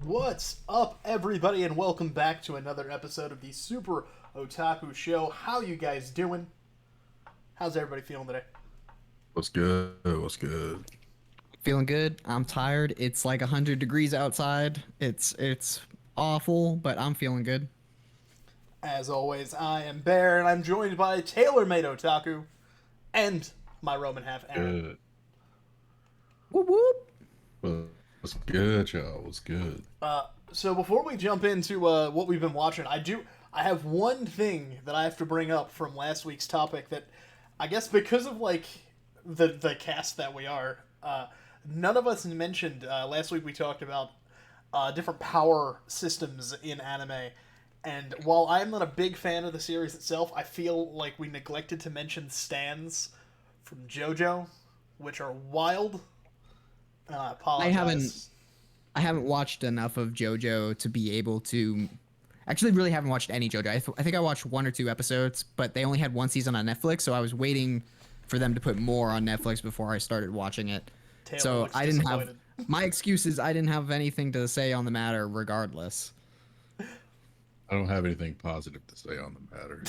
What's up, everybody, and welcome back to another episode of the Super Otaku Show. How you guys doing? How's everybody feeling today? What's good? What's good? Feeling good. I'm tired. It's like 100 degrees outside. It's awful, but I'm feeling good. As always, I am Bear, and I'm joined by tailor-made Otaku and my Roman half, Aaron. Good. Whoop whoop. What's good, y'all? What's good? So before we jump into what we've been watching, I have one thing that I have to bring up from last week's topic that I guess because of like the cast that we are, none of us mentioned. Last week we talked about different power systems in anime, and while I'm not a big fan of the series itself, I feel like we neglected to mention stands from JoJo, which are wild. I apologize. I haven't watched enough of JoJo to be able to. Actually, really haven't watched any JoJo. I think I watched 1 or 2 episodes, but they only had 1 season on Netflix, so I was waiting for them to put more on Netflix before I started watching it. Taylor so I didn't have. My excuse is I didn't have anything to say on the matter, regardless. I don't have anything positive to say on the matter.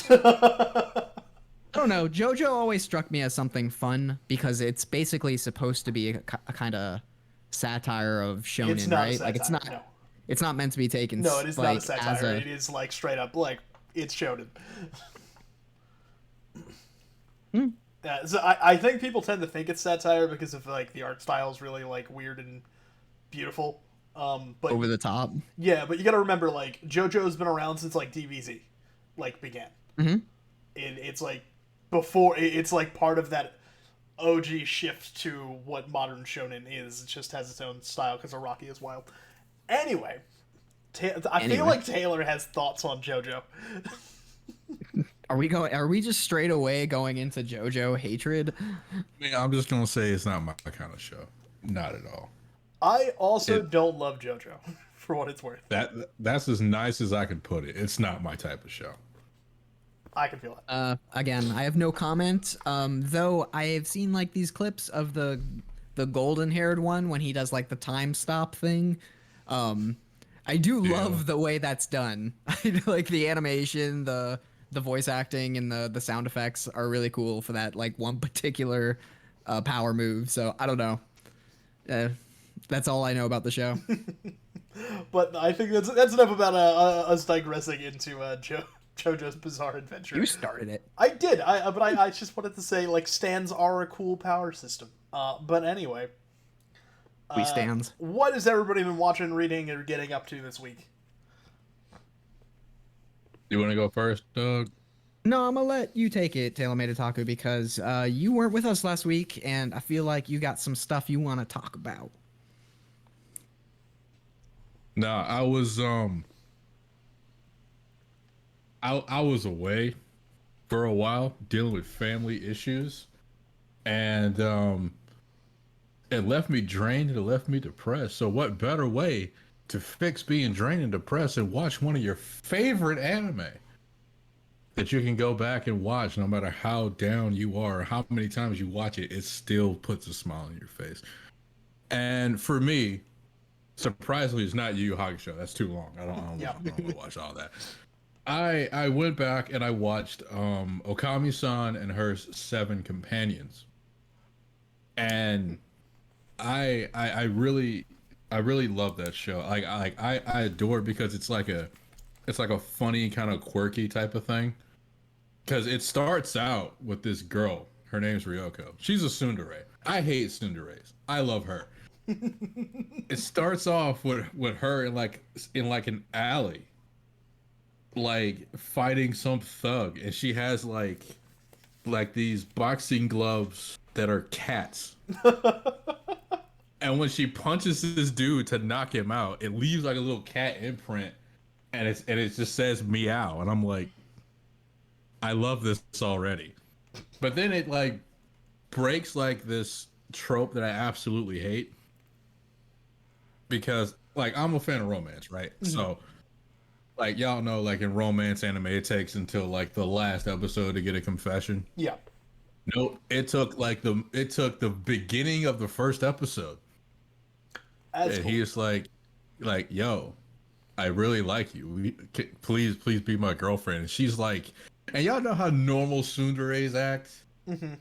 I don't know. JoJo always struck me as something fun because it's basically supposed to be a kind of satire of shonen, It's not a right? satire, Like it's not. no. It's not meant to be taken. No, it is like, not a satire. It is like straight up like it's shonen. So I think people tend to think it's satire because of like the art style is really like weird and beautiful. But over the top. yeah, but you got to remember like JoJo's been around since like DBZ, like began. Mm-hmm. It's like before it's like part of that OG shift to what modern shonen is. It just has its own style because Araki is wild. Anyway, I feel like Taylor has thoughts on JoJo. Are we just straight away going into JoJo hatred? I mean, I'm just gonna say it's not my kind of show. Not at all. I also don't love JoJo, for what it's worth. That's as nice as I can put it. It's not my type of show. I can feel it. Again, I have no comment. Though I have seen like these clips of the golden haired one when he does like the time stop thing. I do love the way that's done. I like the animation, the voice acting, and the sound effects are really cool for that like one particular power move. So I don't know. That's all I know about the show. But I think that's enough about us digressing into JoJo's Bizarre Adventure. You started it. I did. But I just wanted to say like stands are a cool power system. But anyway. We stands. What has everybody been watching, reading, or getting up to this week? You want to go first, Doug? No, I'm gonna let you take it, TaylorMade Otaku, because you weren't with us last week, and I feel like you got some stuff you want to talk about. No, I was I was away for a while dealing with family issues, and it left me drained and it left me depressed. So what better way to fix being drained and depressed and watch one of your favorite anime that you can go back and watch no matter how down you are, how many times you watch it, it still puts a smile on your face. And for me, surprisingly, it's not Yu Yu Hakusho. That's too long. I don't want to watch all that. I went back and I watched Okami-san and her 7 companions. And I really love that show. I adore it because it's like a funny kind of quirky type of thing. Because it starts out with this girl. Her name's Ryoko. She's a tsundere. I hate tsunderes. I love her. It starts off with her in an alley, like fighting some thug, and she has like these boxing gloves that are cats. And when she punches this dude to knock him out, it leaves like a little cat imprint, and it just says meow, and I'm like, I love this already. But then it like breaks like this trope that I absolutely hate, because like I'm a fan of romance, right? Mm-hmm. So like y'all know, like in romance anime, it takes until like the last episode to get a confession. Yeah. No, it took the beginning of the first episode, That's and cool. he's like, yo, I really like you. Please be my girlfriend. And she's like, and y'all know how normal tsunderes act, Mm-hmm.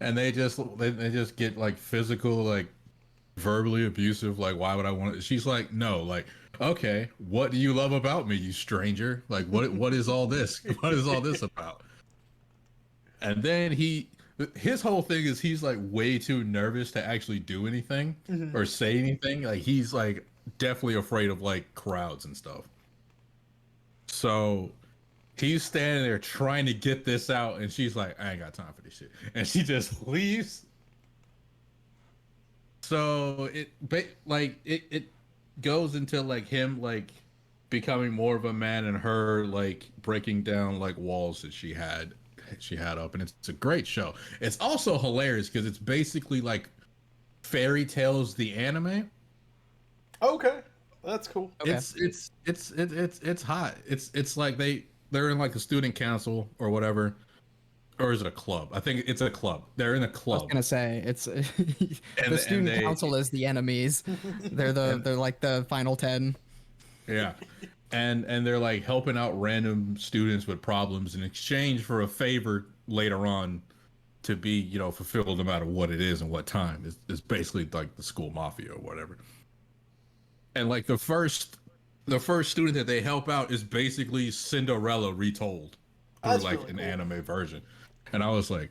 and they just get like physical, like verbally abusive. Like, why would I want it? She's like, no, like, okay, what do you love about me, you stranger? Like, what is all this? What is all this about? And then his whole thing is he's like way too nervous to actually do anything Mm-hmm. or say anything. Like he's like definitely afraid of like crowds and stuff. So he's standing there trying to get this out, and she's like, I ain't got time for this shit. And she just leaves. So it goes into like him like becoming more of a man and her like breaking down like walls that she had up, and it's a great show. It's also hilarious because it's basically like fairy tales the anime. Okay, that's cool. Okay. It's hot. It's like they're in like a student council or whatever, or is it a club? I think it's a club. They're in a I was club. gonna say it's the And student they- council is the enemies. They're like the final 10. Yeah. And they're like helping out random students with problems in exchange for a favor later on to be, you know, fulfilled no matter what it is and what time. It's basically like the school mafia or whatever. And like the first student that they help out is basically Cinderella retold through That's like really an cool. anime version. And I was like,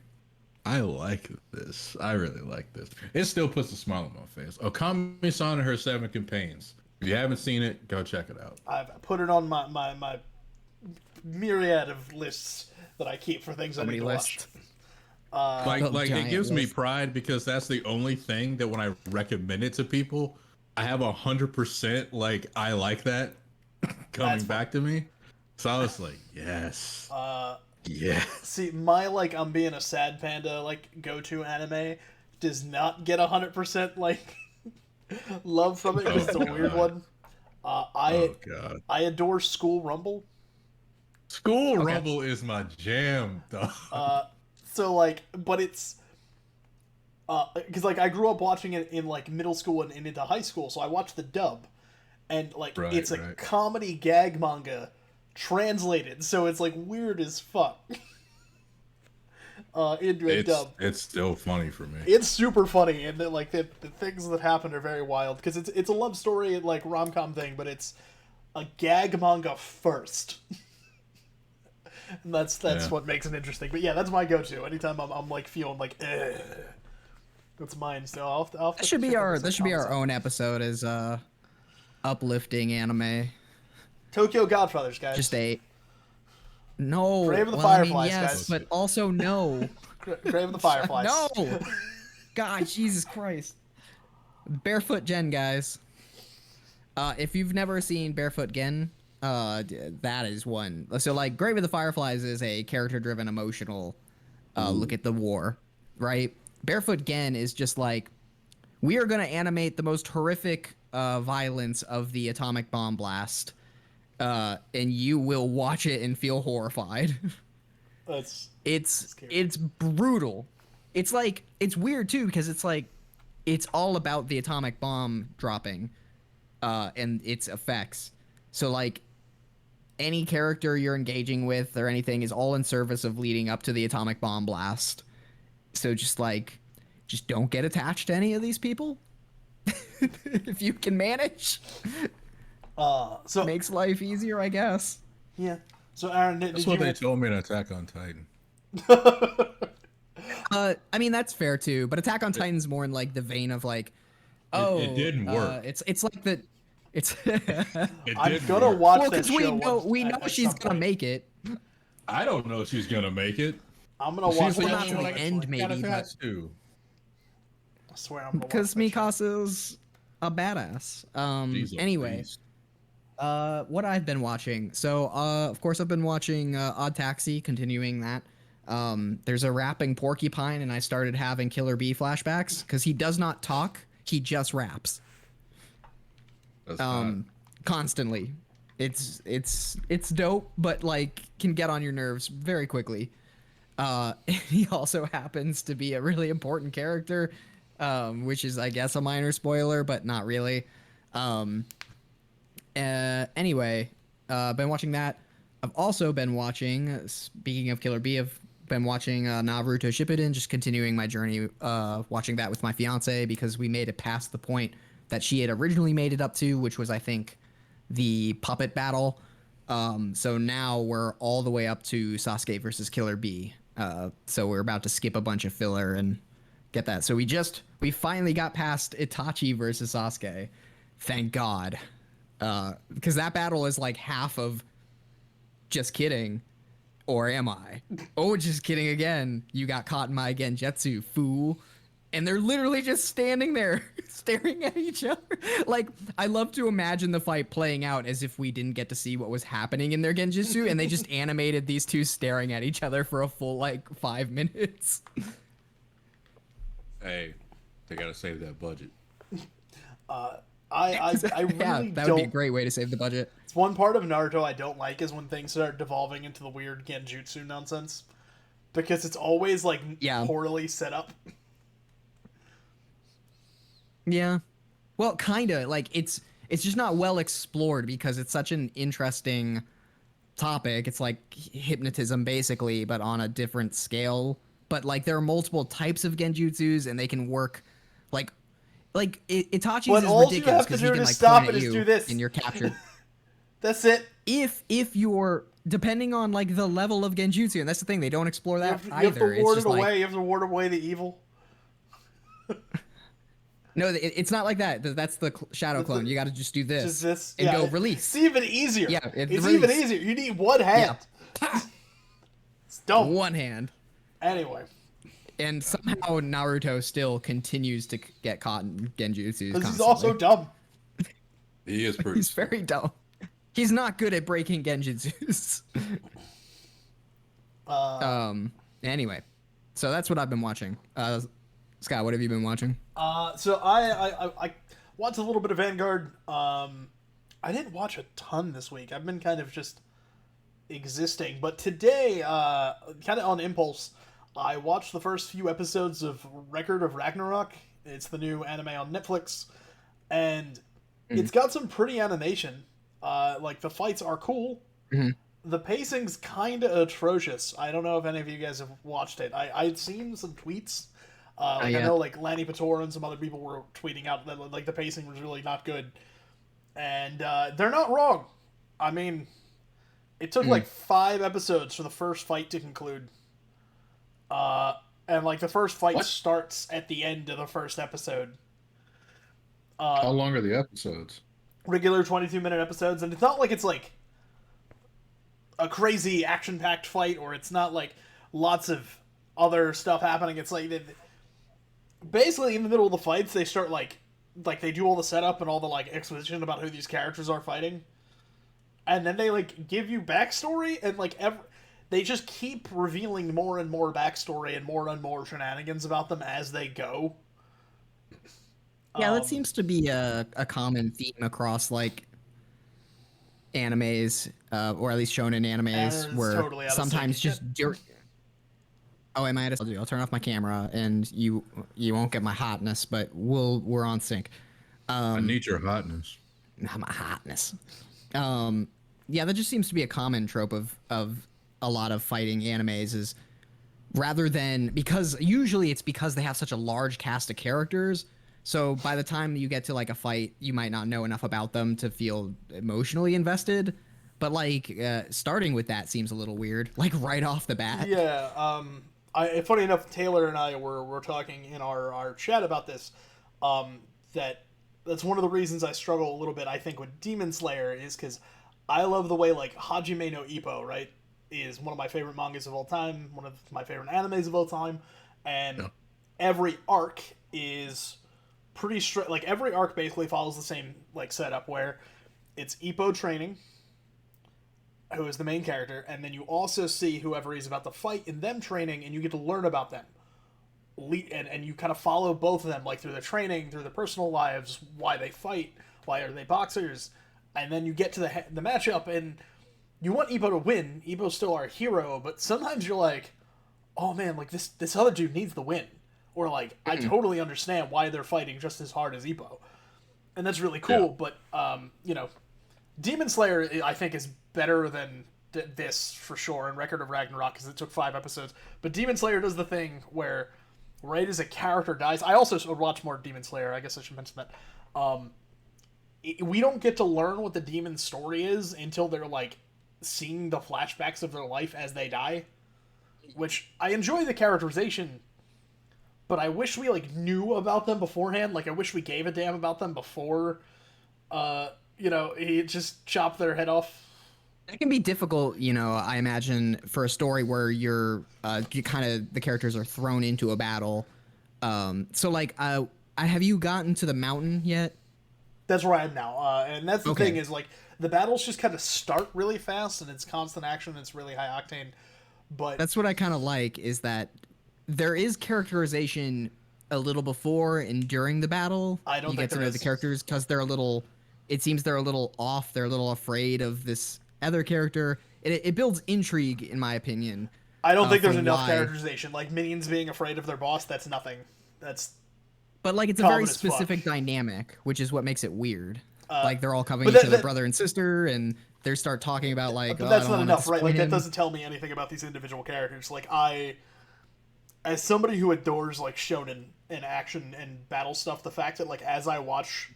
I like this. I really like this. It still puts a smile on my face. Okami-san and her 7 companions. If you haven't seen it, go check it out. I've put it on my myriad of lists that I keep for things I need Many to lists. watch. Like it giant gives me list. pride because that's the only thing that when I recommend it to people, I have 100% like I like that coming That's back to me. So I was like, yes, yes. See, my like I'm being a sad panda like go-to anime does not get 100% like love from it because it's a weird God. one. Oh god, I adore School Rumble. School Rumble is my jam, dog. So like, but it's because like I grew up watching it in like middle school and into high school, so I watched the dub, and like Right, it's a right. comedy gag manga translated, so it's like weird as fuck. Into a dub. It's still funny for me. It's super funny, and like the things that happen are very wild because it's a love story and like rom-com thing, but it's a gag manga first. And that's Yeah. what makes it interesting. But yeah, that's my go-to. Anytime I'm like feeling like, ugh, that's mine. So I'll have to That should be check our out that should be our Comments. own episode as uplifting anime. Tokyo Godfathers, guys. Just a no. Grave of the well, I mean, Fireflies, yes, guys. but also no. Grave of the Fireflies. No. God, Jesus Christ. Barefoot Gen, guys. If you've never seen Barefoot Gen, that is one. So like Grave of the Fireflies is a character-driven emotional look at the war, right? Barefoot Gen is just like we are going to animate the most horrific violence of the atomic bomb blast. And you will watch it and feel horrified. That's It's scary. it's brutal. It's like it's weird too because it's like it's all about the atomic bomb dropping and its effects. So like any character you're engaging with or anything is all in service of leading up to the atomic bomb blast. So just don't get attached to any of these people. If you can manage, so makes life easier, I guess. yeah. So Aaron, did That's you? what they told me in Attack on Titan. I mean that's fair too, but Attack on Titan's more in like the vein of like, oh, it didn't work. It's like the, it's. It I'm did gonna work. watch well, that because we show. know once at she's some gonna point. make it. I don't know if she's gonna make it. I'm gonna watch She's that not show to the eventually. end, maybe, Gotta but- has to. I swear I'm gonna watch Because that show. Mikasa's a badass. She's a Anyway, beast. what I've been watching. So, of course, I've been watching Odd Taxi, continuing that. There's a rapping porcupine, and I started having Killer Bee flashbacks because he does not talk; he just raps That's not. constantly. It's dope, but like can get on your nerves very quickly. He also happens to be a really important character, which is I guess a minor spoiler, but not really. Um, anyway, been watching that. I've also been watching. Speaking of Killer Bee, I've been watching Naruto Shippuden, just continuing my journey. Watching that with my fiance because we made it past the point that she had originally made it up to, which was I think the puppet battle. So now we're all the way up to Sasuke versus Killer Bee. So we're about to skip a bunch of filler and get that. So we finally got past Itachi versus Sasuke. Thank God. Because that battle is like half of just kidding, or am I? Oh, just kidding again. You got caught in my genjutsu, fool. And they're literally just standing there staring at each other. Like, I love to imagine the fight playing out as if we didn't get to see what was happening in their genjutsu, and they just animated these two staring at each other for a full, like, 5 minutes. Hey, they gotta save that budget. I really yeah, that would be a great way to save the budget. It's one part of Naruto I don't like is when things start devolving into the weird genjutsu nonsense. Because it's always, like, poorly set up. Yeah. Well, kinda. Like, it's just not well explored because it's such an interesting topic. It's like hypnotism, basically, but on a different scale. But, like, there are multiple types of genjutsus, and they can work, like Itachi's is ridiculous because he can like point at you and you're captured. That's it. If you're depending on like the level of genjutsu, and that's the thing, they don't explore that either. You have to ward it away. You have to ward away the evil. No, it's not like that. That's the shadow clone. You got to just do this, and go release. It's even easier. Yeah, it's even easier. You need one hand. Yeah. It's dumb. One hand. Anyway. And somehow Naruto still continues to get caught in genjutsus. Because he's also dumb. He is pretty. He's very dumb. He's not good at breaking genjutsus. Anyway, so that's what I've been watching. Scott, what have you been watching? So I watched a little bit of Vanguard. I didn't watch a ton this week. I've been kind of just existing. But today, kind of on impulse, I watched the first few episodes of Record of Ragnarok. It's the new anime on Netflix. And it's got some pretty animation. Like, the fights are cool. Mm-hmm. The pacing's kind of atrocious. I don't know if any of you guys have watched it. I'd seen some tweets. I know, like, Lanny Pator and some other people were tweeting out that, like, the pacing was really not good. And they're not wrong. I mean, it took, like, 5 episodes for the first fight to conclude. And, like, the first fight starts at the end of the first episode. How long are the episodes? Regular 22-minute episodes. And it's not like it's, like, a crazy action-packed fight, or it's not, like, lots of other stuff happening. It's, like, basically, in the middle of the fights, they start, like, they do all the setup and all the, like, exposition about who these characters are fighting. And then they, like, give you backstory, and, like, they just keep revealing more and more backstory and more shenanigans about them as they go. Yeah, that seems to be a common theme across, like, animes, or at least shonen animes, where totally sometimes just... Oh, I might as well do. I'll turn off my camera, and you won't get my hotness, but we're on sync. I need your hotness. Not my hotness. Yeah, that just seems to be a common trope of a lot of fighting animes is rather than usually it's because they have such a large cast of characters. So by the time you get to like a fight, you might not know enough about them to feel emotionally invested. But like starting with that seems a little weird, like right off the bat. Yeah. Funny enough, Taylor and I were talking in our chat about this. That's one of the reasons I struggle a little bit, I think, with Demon Slayer is because I love the way, like, Hajime no Ippo, right, is one of my favorite mangas of all time, one of my favorite animes of all time, and every arc is pretty straight. Like, every arc basically follows the same, like, setup where it's Ippo training, who is the main character, and then you also see whoever he's about to fight in them training, and you get to learn about them. And you kind of follow both of them, like, through their training, through their personal lives, why they fight, why are they boxers, and then you get to the matchup, and you want Ebo to win. Ebo's still our hero, but sometimes you're like, oh man, like this other dude needs the win, or like I totally understand why they're fighting just as hard as Ebo, and that's really cool. Yeah. But you know, Demon Slayer I think is better than this for sure, and Record of Ragnarok because it took 5 episodes. But Demon Slayer does the thing where right as a character dies, I also should watch more Demon Slayer. I guess I should mention that. We don't get to learn what the demon's story is until they're like seeing the flashbacks of their life as they die, which I enjoy the characterization, but I wish we like knew about them beforehand. Like I wish we gave a damn about them before you know, he just chopped their head off. It can be difficult, you know, I imagine, for a story where you kind of, the characters are thrown into a battle. So like have you gotten to the mountain yet? That's where I am now. And that's the thing is, like, the battles just kind of start really fast, and it's constant action, and it's really high octane. But that's what I kind of like, is that there is characterization a little before and during the battle. I don't you think get to know the characters because they're a little. It seems they're a little off. They're a little afraid of this other character. It builds intrigue, in my opinion. I don't think there's enough characterization. Like minions being afraid of their boss, that's nothing. That's. But like it's a very specific dynamic, which is what makes it weird. Like they're all coming each other brother and sister, and they start talking about like. But that's not enough, right? Like that doesn't tell me anything about these individual characters. Like as somebody who adores like shonen and action and battle stuff, the fact that like as I watch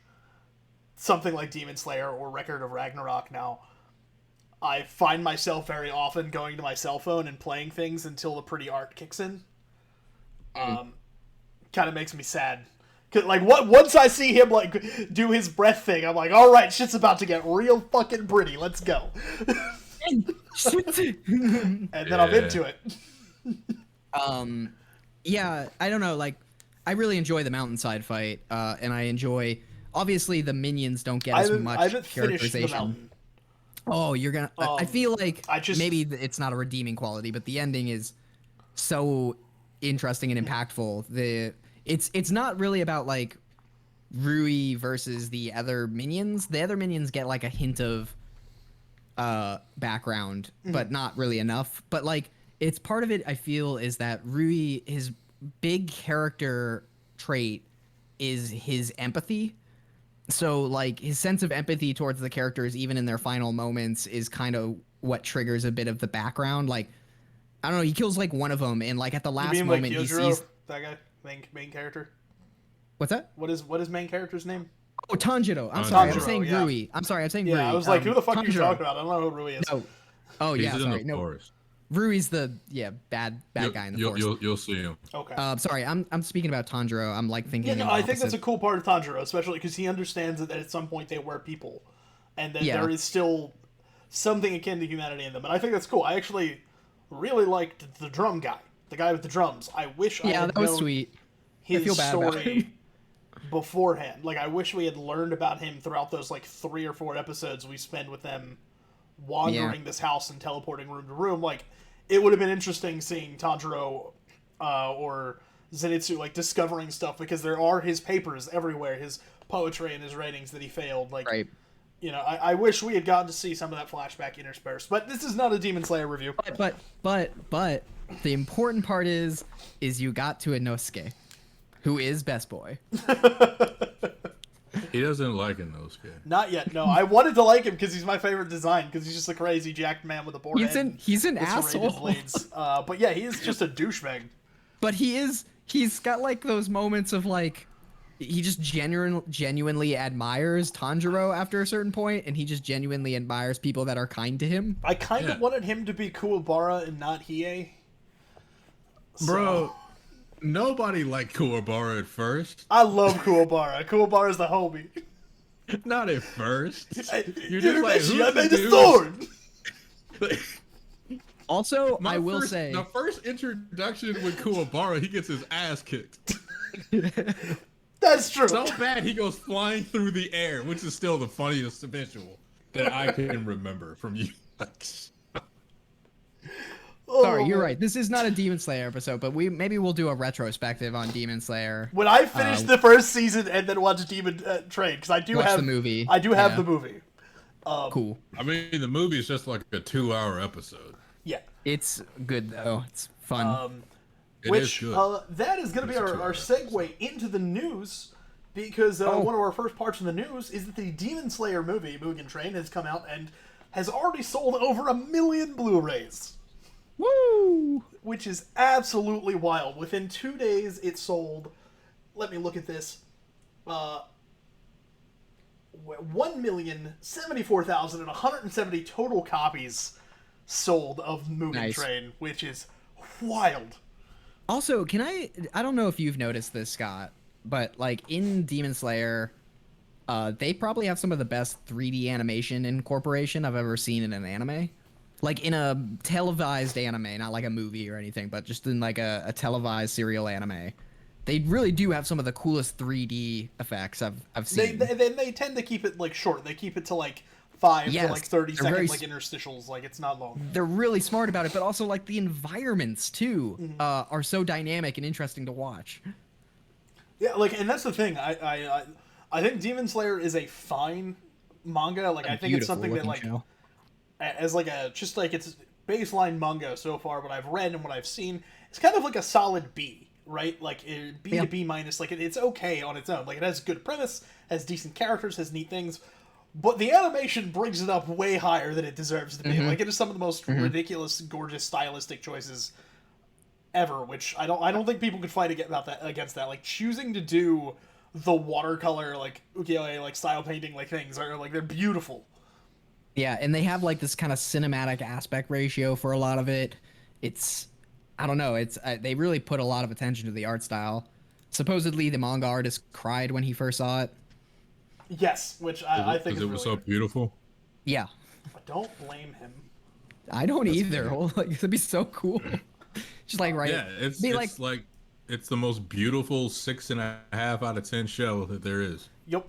something like Demon Slayer or Record of Ragnarok now, I find myself very often going to my cell phone and playing things until the pretty art kicks in. Kind of makes me sad. Cause like once I see him like do his breath thing, I'm like, all right, shit's about to get real fucking pretty. Let's go. And then I'm into it. Yeah, I don't know. Like, I really enjoy the mountainside fight, and I enjoy. Obviously, the minions don't get as much characterization. Oh, you're gonna. I feel like maybe it's not a redeeming quality, but the ending is so interesting and impactful. It's not really about like Rui versus the other minions. The other minions get like a hint of background, but not really enough. But like, it's part of it. I feel is that Rui, his big character trait is his empathy. So like his sense of empathy towards the characters, even in their final moments, is kind of what triggers a bit of the background. Like, I don't know, he kills like one of them, and like at the last moment like he sees that guy, main character. What's that? What is main character's name? Oh, Tanjiro. I'm sorry, I'm saying yeah. Rui. I'm sorry, I'm saying Rui. Yeah, I was like, who the fuck Tanjiro. are you talking about? I don't know who Rui is. No. Oh yeah, He's sorry. in the No. forest. Rui's the bad guy in the forest. You'll see him. Okay. Sorry, I'm speaking about Tanjiro. I'm like thinking. Yeah, no, I think that's a cool part of Tanjiro, especially because he understands that at some point they were people, and that there is still something akin to humanity in them, and I think that's cool. I actually really liked the drum guy, the guy with the drums. I wish I had that was known sweet. his I feel bad about story him. beforehand. Like I wish we had learned about him throughout those like 3 or 4 episodes we spend with them wandering this house and teleporting room to room. Like it would have been interesting seeing Tanjiro or Zenitsu like discovering stuff, because there are his papers everywhere, his poetry and his writings that he failed. Like, you know, I wish we had gotten to see some of that flashback interspersed. But this is not a Demon Slayer review. But the important part is you got to Inosuke, who is best boy. He doesn't like Inosuke. Not yet, no. I wanted to like him because he's my favorite design, because he's just a crazy jacked man with a board head. He's an asshole. But yeah, he is just a douchebag. But he's got like those moments of like, he just genuinely admires Tanjiro after a certain point, and he just genuinely admires people that are kind to him. I kind of wanted him to be Kuwabara and not Hiei. Bro, nobody liked Kuwabara at first. I love Kuwabara. Kuwabara's the homie. Not at first. You're just like, who's I made the the sword. Also, I will say the first introduction with Kuwabara, he gets his ass kicked. That's true. So bad he goes flying through the air, which is still the funniest visual that I can remember from you. Sorry, you're right. This is not a Demon Slayer episode, but maybe we'll do a retrospective on Demon Slayer. When I finish the first season and then watch Demon Train, because I do have the movie. I do have the movie. Cool. I mean, the movie is just like a 2-hour episode. Yeah. It's good though. It's fun. It is Which good. that is going to be It's a our 2-hour segue episode. into the news, because Oh. one of our first parts of the news is that the Demon Slayer movie Mugen Train has come out and has already sold over 1 million Blu-rays, Woo! which is absolutely wild. Within 2 days, it sold. Let me look at this. 1,074,170 total copies sold of Mugen Nice. Train, which is wild. Also, I don't know if you've noticed this, Scott, but like in Demon Slayer, they probably have some of the best 3D animation incorporation I've ever seen in an anime. Like in a televised anime, not like a movie or anything, but just in like a televised serial anime. They really do have some of the coolest 3D effects I've seen. They tend to keep it like short. They keep it to like 5 Yes, to like 30 they're very second like interstitials. Like it's not long. They're really smart about it, but also like the environments too are so dynamic and interesting to watch. Yeah, like, and that's the thing. I think Demon Slayer is a fine manga. Like I think it's something that like as like a just like it's baseline manga so far. What I've read and what I've seen, it's kind of like a solid B. Right, like B to B minus, like it's okay on its own. Like it has good premise, has decent characters, has neat things, but the animation brings it up way higher than it deserves to be. Like it is some of the most ridiculous, gorgeous, stylistic choices ever. Which I don't think people could fight against that. Like choosing to do the watercolor like ukiyo-e like style painting like things are like they're beautiful. Yeah, and they have like this kind of cinematic aspect ratio for a lot of it. I don't know. They really put a lot of attention to the art style. Supposedly, the manga artist cried when he first saw it. Yes, which I think is it was really so good. beautiful. Yeah, I don't blame him. I don't either. Like, it'd be so cool. Just like Yeah, it's like it's the most beautiful 6.5 out of 10 show that there is. Yep.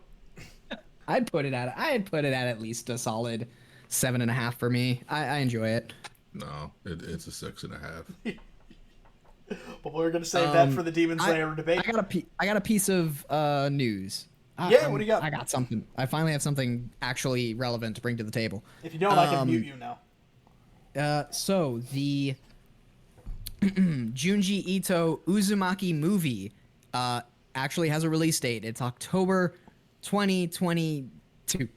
I'd put it at least a solid 7.5 for me. I enjoy it. No, it's a 6.5. But we're gonna save that for the Demon Slayer debate. I got a piece of news. Yeah, what do you got? I got something. I finally have something actually relevant to bring to the table. If you don't, I can mute you now. So the Junji Ito Uzumaki movie actually has a release date. It's October 2022.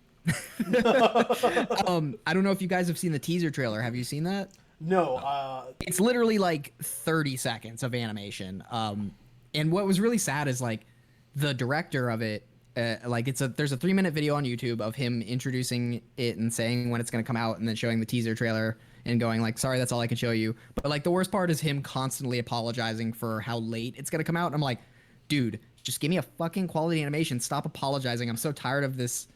I don't know if you guys have seen the teaser trailer. Have you seen that? No. It's literally like 30 seconds of animation. And what was really sad is like the director of it, like there's a 3-minute video on YouTube of him introducing it and saying when it's going to come out and then showing the teaser trailer and going like, sorry, that's all I can show you. But like the worst part is him constantly apologizing for how late it's going to come out. And I'm like, dude, just give me a fucking quality animation. Stop apologizing. I'm so tired of this.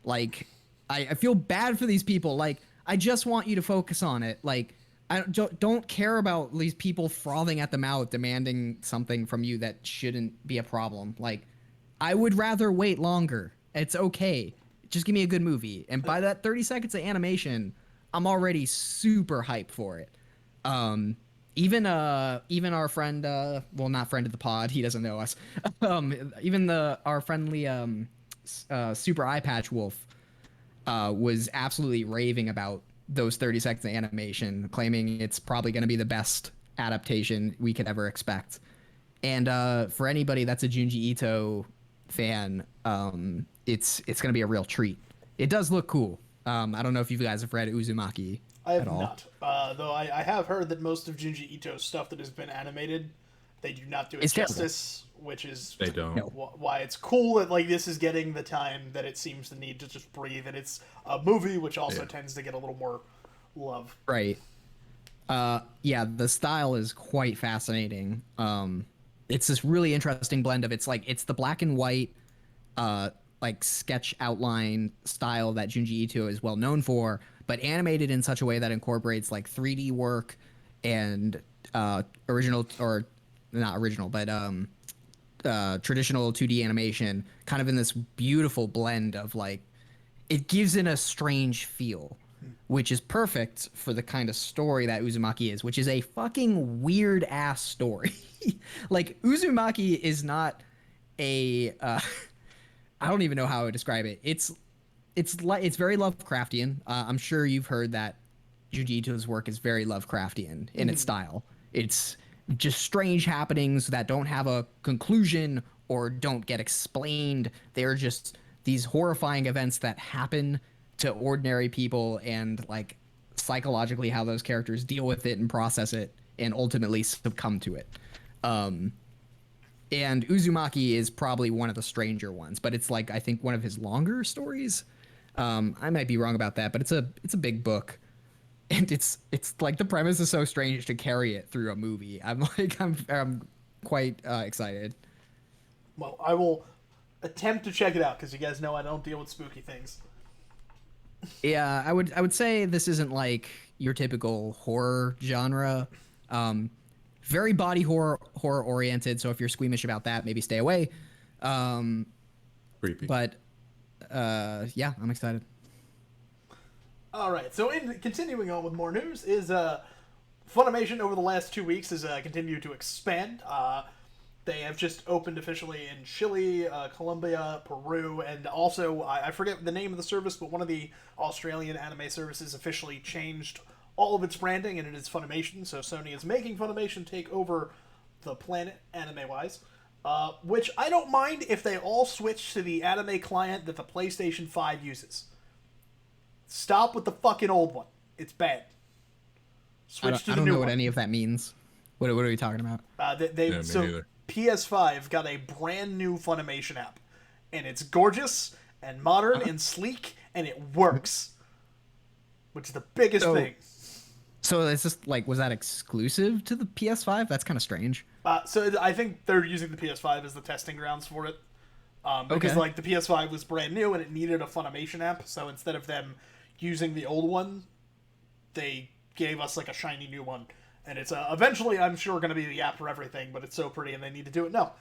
Like, I feel bad for these people. Like, I just want you to focus on it. Like, I don't care about these people frothing at the mouth demanding something from you that shouldn't be a problem. Like, I would rather wait longer. It's okay. Just give me a good movie. And by that 30 seconds of animation, I'm already super hyped for it. Even our friend, well, not friend of the pod, he doesn't know us. Even our friendly Super Eye Patch Wolf was absolutely raving about those 30 seconds of animation, claiming it's probably going to be the best adaptation we could ever expect. And for anybody that's a Junji Ito fan, it's going to be a real treat. It does look cool. I don't know if you guys have read Uzumaki I have at all. not. Though I have heard that most of Junji Ito's stuff that has been animated, they do not do it It's terrible. justice, which is They don't. No. why it's cool that like this is getting the time that it seems to need to just breathe. And it's a movie, which also tends to get a little more love. Right. Yeah, the style is quite fascinating. It's this really interesting blend of it's the black and white like sketch outline style that Junji Ito is well known for, but animated in such a way that incorporates like 3D work and original or not original, but traditional 2D animation, kind of in this beautiful blend of like it gives it a strange feel, which is perfect for the kind of story that Uzumaki is, which is a fucking weird ass story. Like Uzumaki is not a I don't even know how I would describe it. It's it's very Lovecraftian. I'm sure you've heard that Junji Ito's work is very Lovecraftian in its style. It's just strange happenings that don't have a conclusion or don't get explained. They're just these horrifying events that happen to ordinary people, and like psychologically how those characters deal with it and process it and ultimately succumb to it. And Uzumaki is probably one of the stranger ones, but it's like I think one of his longer stories. I might be wrong about that, but it's a big book, and it's like the premise is so strange to carry it through a movie. I'm quite excited. Well, I will attempt to check it out because you guys know I don't deal with spooky things. Yeah, I would say this isn't like your typical horror genre. Very body horror oriented. So if you're squeamish about that, maybe stay away. Creepy. But yeah, I'm excited. All right, so continuing on with more news is Funimation over the last 2 weeks has continued to expand. They have just opened officially in Chile, Colombia, Peru, and also, I forget the name of the service, but one of the Australian anime services officially changed all of its branding, and it is Funimation, so Sony is making Funimation take over the planet, anime-wise. Which I don't mind if they all switch to the anime client that the PlayStation 5 uses. Stop with the fucking old one. It's bad. Switch to the new one. I don't know what any of that means. What are we talking about? Neither. PS5 got a brand new Funimation app, and it's gorgeous and modern and sleek, and it works, which is the biggest thing. So it's just like, was that exclusive to the PS5? That's kind of strange. So I think they're using the PS5 as the testing grounds for it, because like the PS5 was brand new and it needed a Funimation app. So instead of them using the old one, they gave us like a shiny new one. And it's eventually, I'm sure, going to be the app for everything, but it's so pretty and they need to do it now.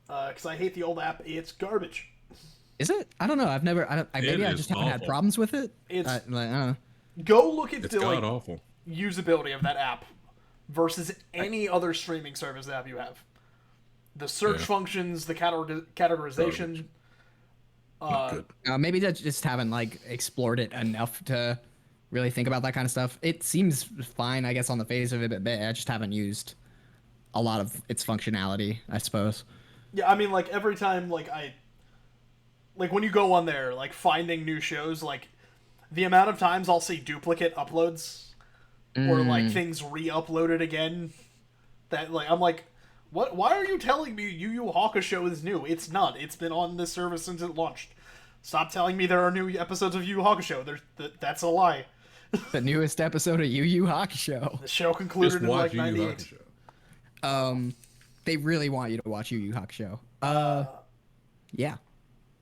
Because I hate the old app. It's garbage. Is it? I don't know. I've never. Maybe I just haven't had problems with it. It's I don't know. Go look at It's the god awful. usability of that app versus any other streaming service app you have. The search functions, the categorization. Good. Maybe I just haven't like explored it enough to really think about that kind of stuff. It seems fine, I guess, on the face of it, but I just haven't used a lot of its functionality, I suppose. Yeah, I mean, like, every time, like, when you go on there, like, finding new shows, like, the amount of times I'll see duplicate uploads, or, like, things re-uploaded again, that, like, I'm like, what? Why are you telling me Yu Yu Hakusho is new? It's not. It's been on this service since it launched. Stop telling me there are new episodes of Yu Yu Hakusho. That's a lie. The newest episode of Yu Yu Hakusho. The show concluded in like 98. They really want you to watch Yu Yu Hakusho. Yeah.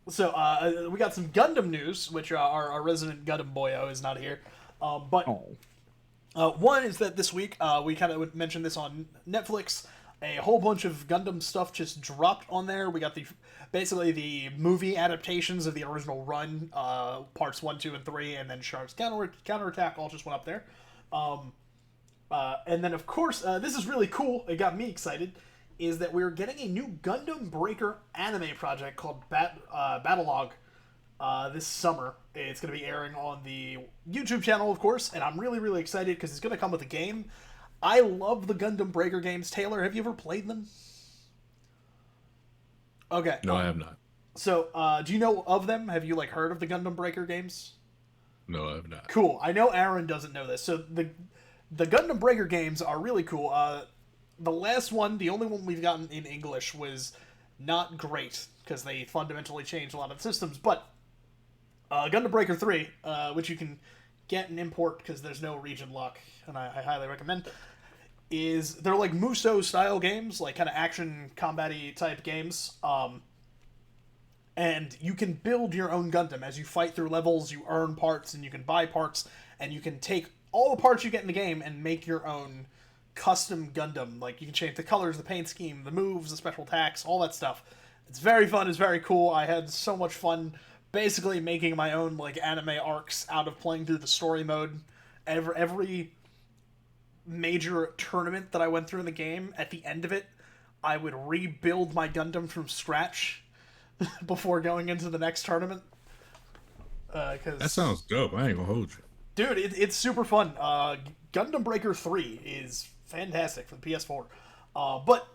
So we got some Gundam news, which our resident Gundam boyo is not here. But one is that this week we kind of mentioned this on Netflix. A whole bunch of Gundam stuff just dropped on there. We got basically the movie adaptations of the original run, parts 1, 2, and 3, and then Shark's Counterattack all just went up there. And then, of course, this is really cool. It got me excited. Is that we're getting a new Gundam Breaker anime project called Battlelog this summer. It's going to be airing on the YouTube channel, of course, and I'm really, really excited because it's going to come with a game. I love the Gundam Breaker games. Taylor, have you ever played them? Okay. No, I have not. So, do you know of them? Have you, like, heard of the Gundam Breaker games? No, I have not. Cool. I know Aaron doesn't know this. So, the Gundam Breaker games are really cool. The last one, the only one we've gotten in English, was not great, because they fundamentally changed a lot of the systems, but Gundam Breaker 3, which you can get and import because there's no region lock, and I highly recommend, they're like Muso-style games, like kind of action, combat-y type games, and you can build your own Gundam. As you fight through levels, you earn parts, and you can buy parts, and you can take all the parts you get in the game and make your own custom Gundam. Like, you can change the colors, the paint scheme, the moves, the special attacks, all that stuff. It's very fun, it's very cool. I had so much fun basically making my own, like, anime arcs out of playing through the story mode. Every major tournament that I went through in the game, at the end of it, I would rebuild my Gundam from scratch before going into the next tournament. That sounds dope. I ain't gonna hold you. dude, it's super fun. Gundam Breaker 3 is fantastic for the PS4, but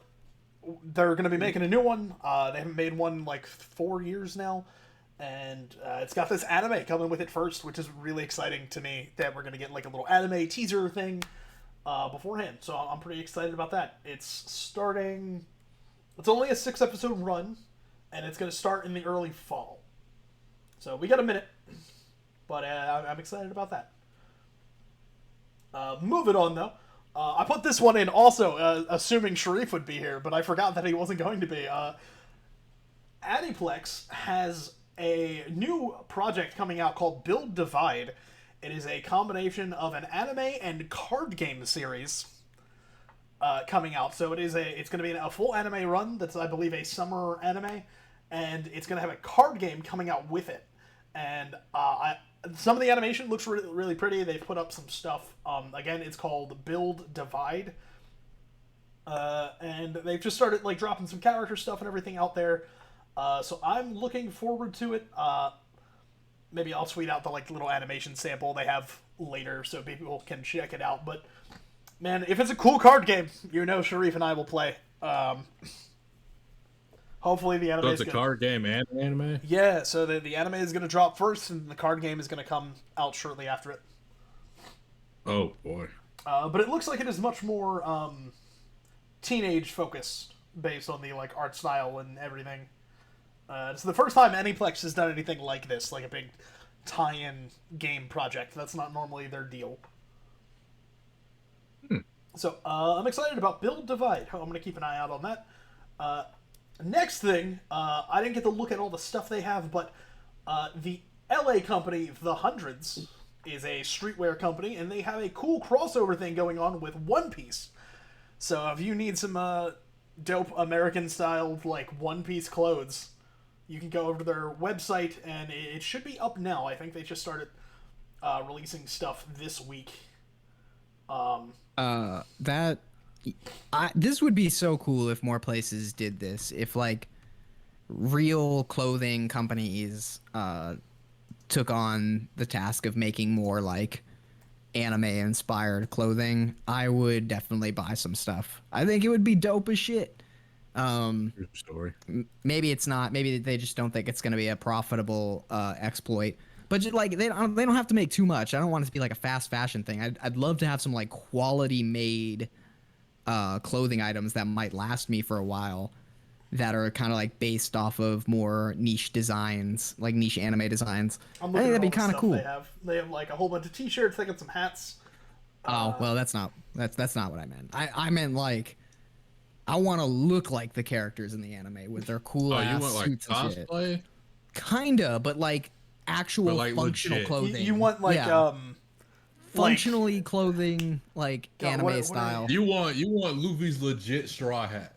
they're going to be making a new one. They haven't made one like 4 years now, and it's got this anime coming with it first, which is really exciting to me that we're going to get like a little anime teaser thing beforehand. So I'm pretty excited about that. It's starting. It's only a 6-episode run, and it's going to start in the early fall. So we got a minute, but I'm excited about that. Moving on though. I put this one in also, assuming Sharif would be here, but I forgot that he wasn't going to be. Aniplex has a new project coming out called Build Divide. It is a combination of an anime and card game series coming out. So it's going to be a full anime run that's, I believe, a summer anime, and it's going to have a card game coming out with it. And some of the animation looks really, really pretty. They've put up some stuff. Again, it's called Build Divide. And they've just started like dropping some character stuff and everything out there. So I'm looking forward to it. Maybe I'll tweet out the like little animation sample they have later so people can check it out. But man, if it's a cool card game, Sharif and I will play. Hopefully the anime So is it's a good. card game and anime? Yeah, so the anime is going to drop first, and the card game is going to come out shortly after it. Oh, boy. But it looks like it is much more teenage focused, based on the like art style and everything. It's the first time Aniplex has done anything like this, like a big tie-in game project. That's not normally their deal. So I'm excited about Build Divide. I'm going to keep an eye out on that. Next thing, I didn't get to look at all the stuff they have, but the LA company, The Hundreds, is a streetwear company, and they have a cool crossover thing going on with One Piece. So if you need some dope American-styled, like, One Piece clothes, you can go over to their website, and it should be up now. I think they just started releasing stuff this week. This would be so cool if more places did this. If like real clothing companies took on the task of making more like anime inspired clothing, I would definitely buy some stuff. I think it would be dope as shit. True story. Maybe it's not. Maybe they just don't think it's going to be a profitable exploit. But just, like they don't have to make too much. I don't want it to be like a fast fashion thing. I'd love to have some like quality made clothing items that might last me for a while, that are kind of like based off of more niche designs, like niche anime designs. I think that'd be kind of cool. They have like a whole bunch of t-shirts. They got some hats. Oh well, that's not what I meant. I meant like I want to look like the characters in the anime with their cool ass you want like suits and shit. cosplay? Kinda, but like actual like, functional legit. clothing. You want like functionally clothing, like Yeah, anime what style. You want Luffy's legit straw hat?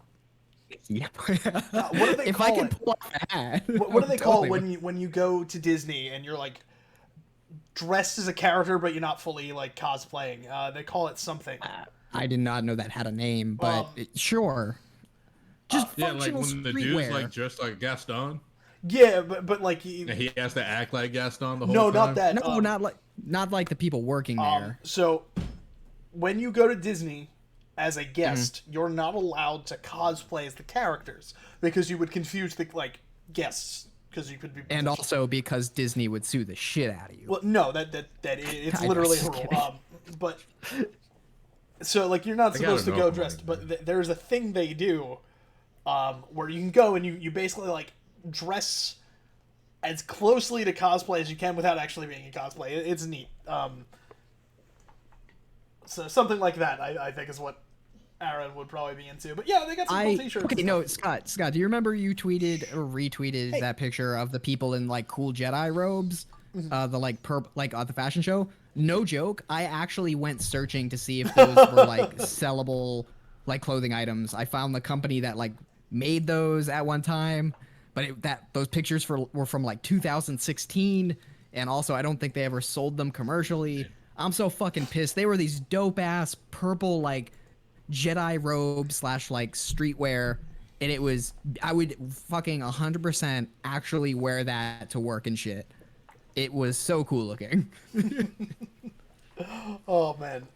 Yeah. what do they if call I can it? pull off a hat. What do they call it totally when you go to Disney and you're like dressed as a character but you're not fully like cosplaying? They call it something. I did not know that had a name, but sure. Just Yeah, like functional when the streetwear. dude's like just like Gaston, Yeah, but like and he has to act like Gaston the whole no, time. not that. No, not like the people working there. So when you go to Disney as a guest, you're not allowed to cosplay as the characters because you would confuse the like guests because you could be. And also because Disney would sue the shit out of you. Well, no, it's I'm literally a just rule. kidding. But so like you're not supposed to know go about dressed, it, but there's a thing they do where you can go and you basically like dress as closely to cosplay as you can without actually being a cosplay. It's neat. So something like that, I think, is what Aaron would probably be into. But yeah, they got some cool t-shirts. Okay, no, Scott, do you remember you tweeted or retweeted that picture of the people in like cool Jedi robes? The like at the fashion show? No joke, I actually went searching to see if those were like sellable like clothing items. I found the company that like made those at one time, but those pictures were from like 2016, and also I don't think they ever sold them commercially. I'm so fucking pissed. They were these dope ass purple like Jedi robes / like streetwear, and I would fucking 100% actually wear that to work and shit. it was so cool looking. Oh man.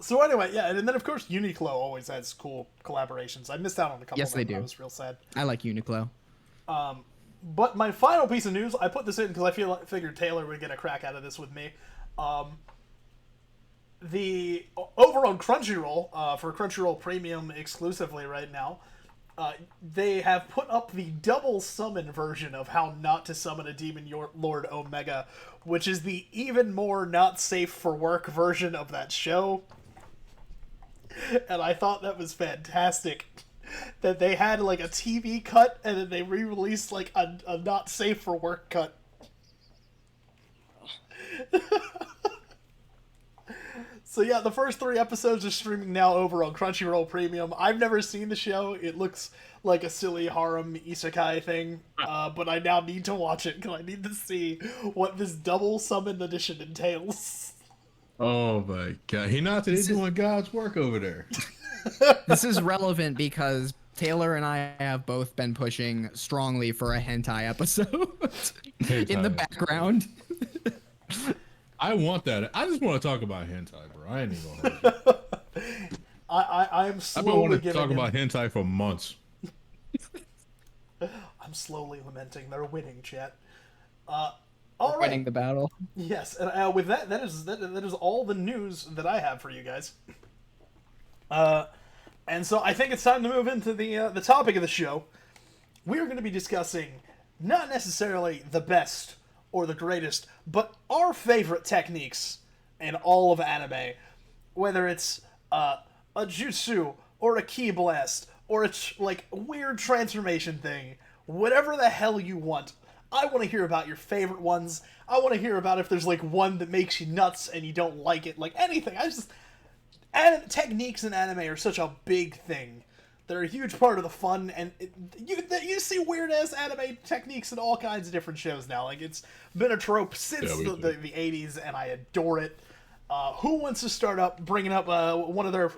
So anyway, yeah, and then of course Uniqlo always has cool collaborations. I missed out on a couple Yes, of them. they do. I was real sad. I like Uniqlo. But my final piece of news, I put this in because figured Taylor would get a crack out of this with me. The over on Crunchyroll, for Crunchyroll Premium exclusively right now, they have put up the double summon version of how not to summon a demon lord Omega, which is the even more not safe for work version of that show. And I thought that was fantastic. That they had like a TV cut and then they re-released like a not safe for work cut. So yeah, the first 3 episodes are streaming now over on Crunchyroll Premium. I've never seen the show. It looks like a silly harem isekai thing, but I now need to watch it because I need to see what this double summon edition entails. Oh my god, Hinata is doing God's work over there. This is relevant because Taylor and I have both been pushing strongly for a hentai episode in the background. I want that. I just want to talk about hentai, bro. I ain't even gonna hold you. I'm I've been wanting slowly to talk about hentai for months. I'm slowly lamenting they're winning, chat. All right. Winning the battle. Yes, and with that is all the news that I have for you guys. And so I think it's time to move into the topic of the show. We're going to be discussing not necessarily the best or the greatest, but our favorite techniques in all of anime. Whether it's a jutsu or a ki blast or a like weird transformation thing, whatever the hell you want. I want to hear about your favorite ones. I want to hear about if there's like one that makes you nuts and you don't like it, like anything. Techniques in anime are such a big thing. They're a huge part of the fun, and you see weird-ass anime techniques in all kinds of different shows now. Like, it's been a trope since the 80s, and I adore it. Who wants to start up bringing up one of their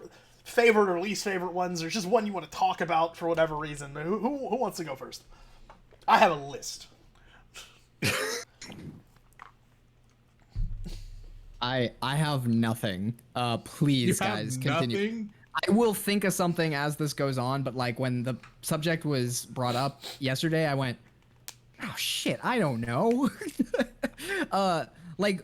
favorite or least favorite ones, or just one you want to talk about for whatever reason? Who wants to go first? I have a list. I have nothing. Please, guys, continue. Nothing? I will think of something as this goes on, but like when the subject was brought up yesterday, I went, "Oh shit, I don't know." Like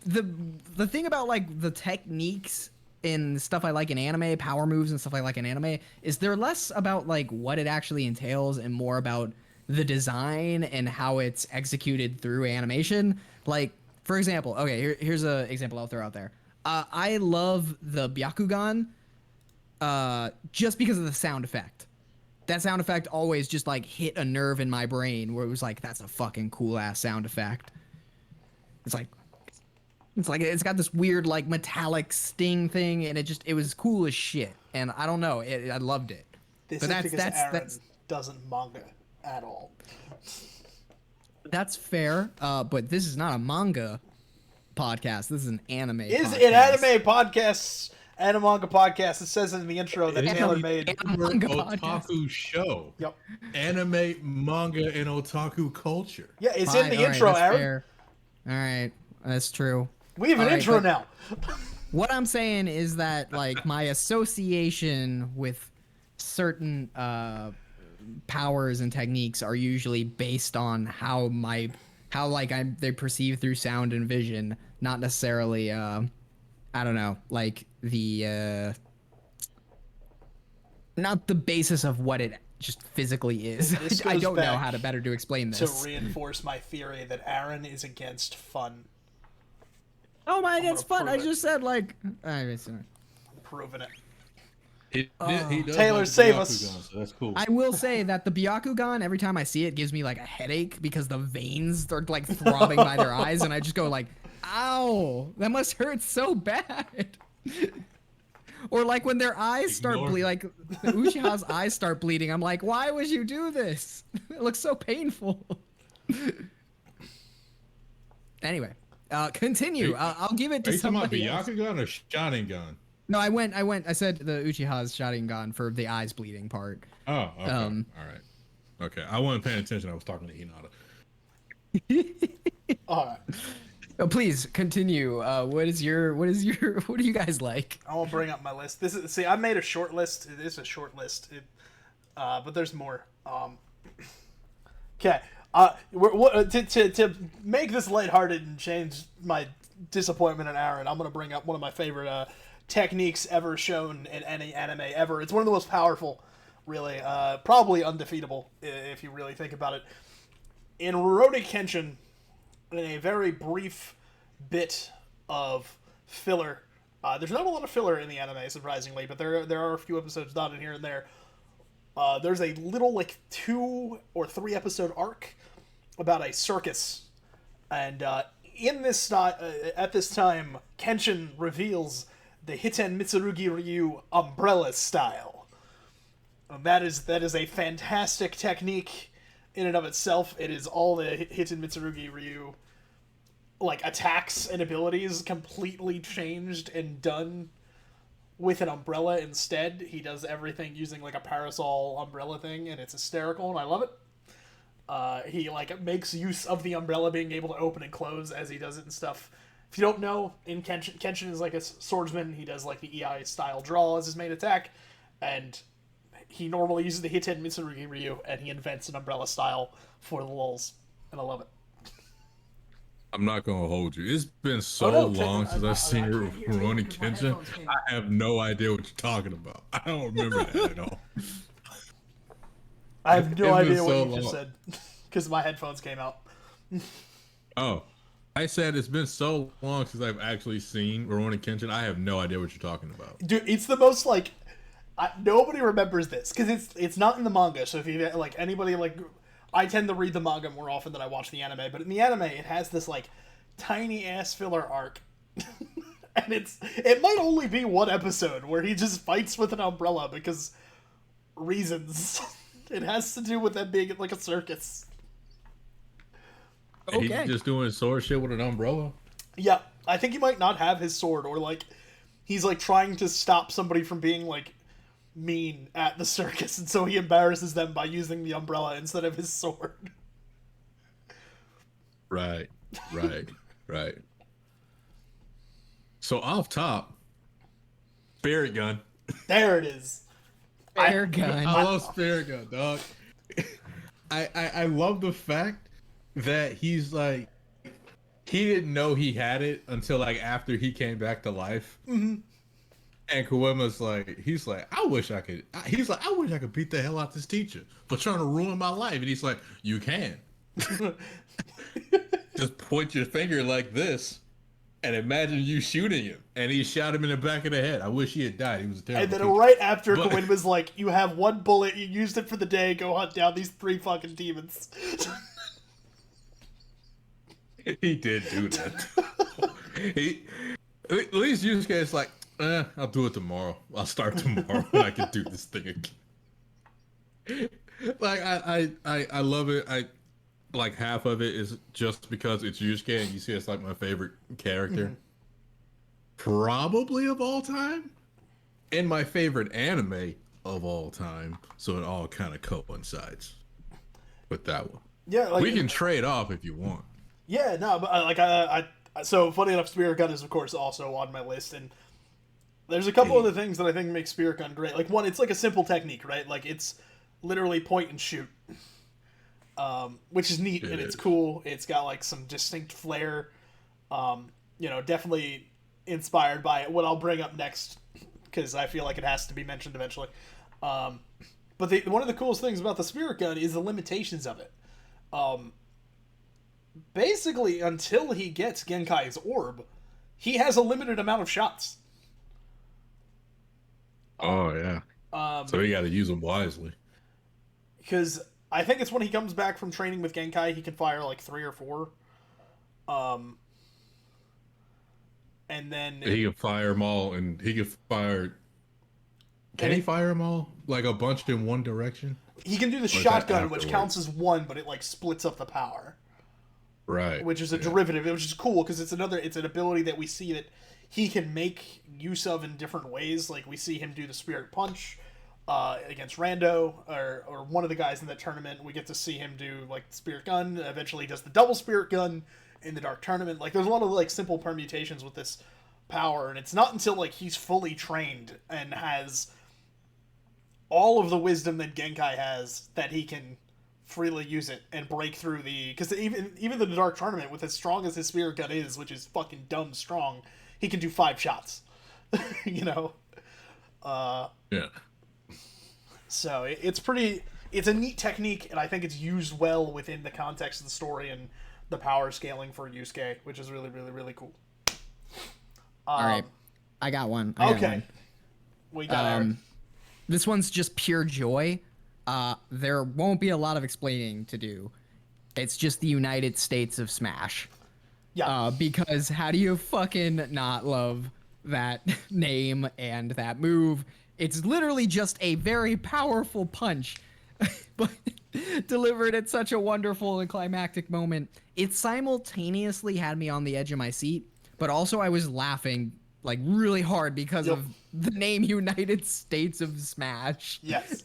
the thing about like the techniques in stuff I like in anime, power moves and stuff I like in anime, is they're less about like what it actually entails and more about the design and how it's executed through animation. Like, for example, okay, here's an example I'll throw out there. I love the Byakugan just because of the sound effect. That sound effect always just like hit a nerve in my brain where it was like, that's a fucking cool ass sound effect. It's like it's got this weird like metallic sting thing, and it was cool as shit. And I don't know, I loved it. This is because Aaron doesn't manga at all. That's fair, but this is not a manga podcast. This is an anime podcast. An anime podcast and a manga podcast. It says in the intro that Taylor made. Otaku show. Yep. Anime, manga, and otaku culture. Yeah, it's in the intro, Aaron. Fair. All right, that's true. We have an intro now. What I'm saying is that like my association with certain powers and techniques are usually based on how they perceive through sound and vision, not necessarily I don't know, like the not the basis of what it just physically is. I don't know how to better to explain this. To reinforce my theory that Aaron is against fun. Oh my, against fun. I just said like proving it. He does Taylor, like save Byakugan, us. so that's cool. I will say that the Byakugan, every time I see it, gives me like a headache because the veins are like throbbing by their eyes, and I just go like, "Ow, that must hurt so bad." Or like when their eyes start bleeding, like the Uchiha's eyes start bleeding. I'm like, "Why would you do this? It looks so painful." Anyway, continue. I'll give it to somebody else. Are you talking about Byakugan or Sharingan? No, I said the Uchiha's Sharingan for the eyes bleeding part. Oh, okay. All right. Okay. I wasn't paying attention. I was talking to Hinata. All right. Please continue. What is your what do you guys like? I will bring up my list. I made a short list. It is a short list, but there's more. Okay. To make this lighthearted and change my disappointment in Aaron, I'm gonna bring up one of my favorite techniques ever shown in any anime ever. It's one of the most powerful, really, probably undefeatable if you really think about it. In Rurouni Kenshin, in a very brief bit of filler. There's not a lot of filler in the anime, surprisingly, but there are a few episodes dotted here and there. There's a little, like, 2 or 3 episode arc about a circus. And in this at this time, Kenshin reveals the Hiten Mitsurugi Ryu umbrella style. That is a fantastic technique in and of itself. It is all the Hiten Mitsurugi Ryu like attacks and abilities completely changed and done with an umbrella instead. He does everything using like a parasol umbrella thing, and it's hysterical, and I love it. He like makes use of the umbrella being able to open and close as he does it and stuff. If you don't know, in Kenshin is like a swordsman. He does like the EI style draw as his main attack, and he normally uses the Hiten Mitsurugi Ryu, and he invents an umbrella style for the lulz, and I love it. I'm not gonna hold you. It's been so long since I've seen Rurouni Kenshin. I have no idea what you're talking about. I don't remember that at all. I have no idea what you just said because my headphones came out. Oh, I said it's been so long since I've actually seen Rurouni Kenshin. I have no idea what you're talking about. Dude, it's the most like nobody remembers this because it's not in the manga. So if you like anybody like. I tend to read the manga more often than I watch the anime, but in the anime, it has this, like, tiny-ass filler arc. And it might only be one episode where he just fights with an umbrella because reasons. It has to do with them being like a circus. Okay. He's just doing sword shit with an umbrella? Yeah, I think he might not have his sword, or, like, he's, like, trying to stop somebody from being, like, mean at the circus, and so he embarrasses them by using the umbrella instead of his sword. Right. So off top, Spirit Gun. There it is. Spirit Gun. I love Spirit Gun, dog. I love the fact that he's like, he didn't know he had it until like after he came back to life. Mm-hmm. And Koima's like, he's like, I wish I could beat the hell out this teacher for trying to ruin my life. And he's like, you can. Just point your finger like this and imagine you shooting him. And he shot him in the back of the head. I wish he had died. He was a terrible And then teacher. right after, Koima's like, you have one bullet, you used it for the day, go hunt down these 3 fucking demons. He did do that. At least Yusuke's like, I'll do it tomorrow. I'll start tomorrow when I can do this thing again. Like I love it. I like half of it is just because it's Yusuke and Yusuke is like my favorite character. Mm-hmm. Probably of all time. And my favorite anime of all time. So it all kind of coincides with that one. Yeah, like, we can trade off if you want. Yeah, no, but I so funny enough, Spirit Gun is of course also on my list, and there's a couple other things that I think make Spirit Gun great. Like, one, it's like a simple technique, right? Like, it's literally point and shoot, which is neat and it's cool. It's got like some distinct flair. Definitely inspired by what I'll bring up next because I feel like it has to be mentioned eventually. But one of the coolest things about the Spirit Gun is the limitations of it. Basically, until he gets Genkai's orb, he has a limited amount of shots. Oh, yeah. So you got to use them wisely. Because I think it's when he comes back from training with Genkai, he can fire like 3 or 4. And then... He can fire them all, and he can fire... Can he fire them all? Like a bunch in one direction? He can do the shotgun, which counts as 1, but it like splits up the power. Right. Which is a derivative, which is cool, because it's an ability that we see that he can make use of in different ways. Like, we see him do the Spirit Punch against Rando, or one of the guys in that tournament. We get to see him do, like, the Spirit Gun. Eventually he does the double Spirit Gun, in the Dark Tournament. Like, there's a lot of like simple permutations with this power, and it's not until like he's fully trained and has all of the wisdom that Genkai has that he can freely use it and break through because even the Dark Tournament, with as strong as his Spirit Gun is, which is fucking dumb strong, he can do 5 shots. You know? Yeah. So it's a neat technique, and I think it's used well within the context of the story and the power scaling for Yusuke, which is really, really, really cool. All right. I got one. Okay. We got Aaron. This one's just pure joy. There won't be a lot of explaining to do. It's just the United States of Smash. Yeah. Because how do you fucking not love that name and that move? It's literally just a very powerful punch, but delivered at such a wonderful and climactic moment. It simultaneously had me on the edge of my seat, but also I was laughing like really hard because of the name United States of Smash. Yes.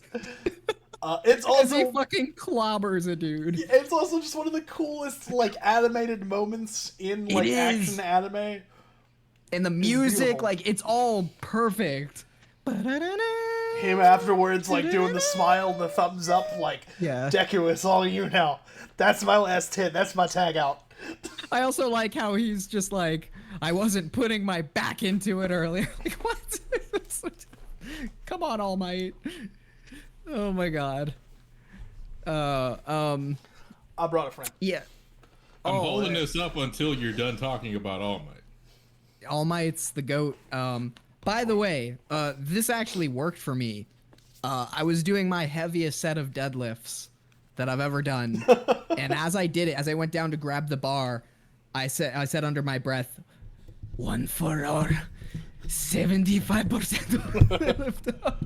It's also he fucking clobbers a dude. It's also just one of the coolest like animated moments in like action anime. And the music, like, it's all perfect. Him afterwards, like, doing the smile and the thumbs up, like, Deku, it's all you now. That's my last hit. That's my tag out. I also like how he's just like, I wasn't putting my back into it earlier. Like, what? Come on, All Might. Oh my god. I brought a friend. Yeah. I'm holding this up until you're done talking about All Might. All Might's the GOAT. By the way, this actually worked for me. I was doing my heaviest set of deadlifts that I've ever done. And as I did it, as I went down to grab the bar, I said under my breath, 1 for our 75% lift up.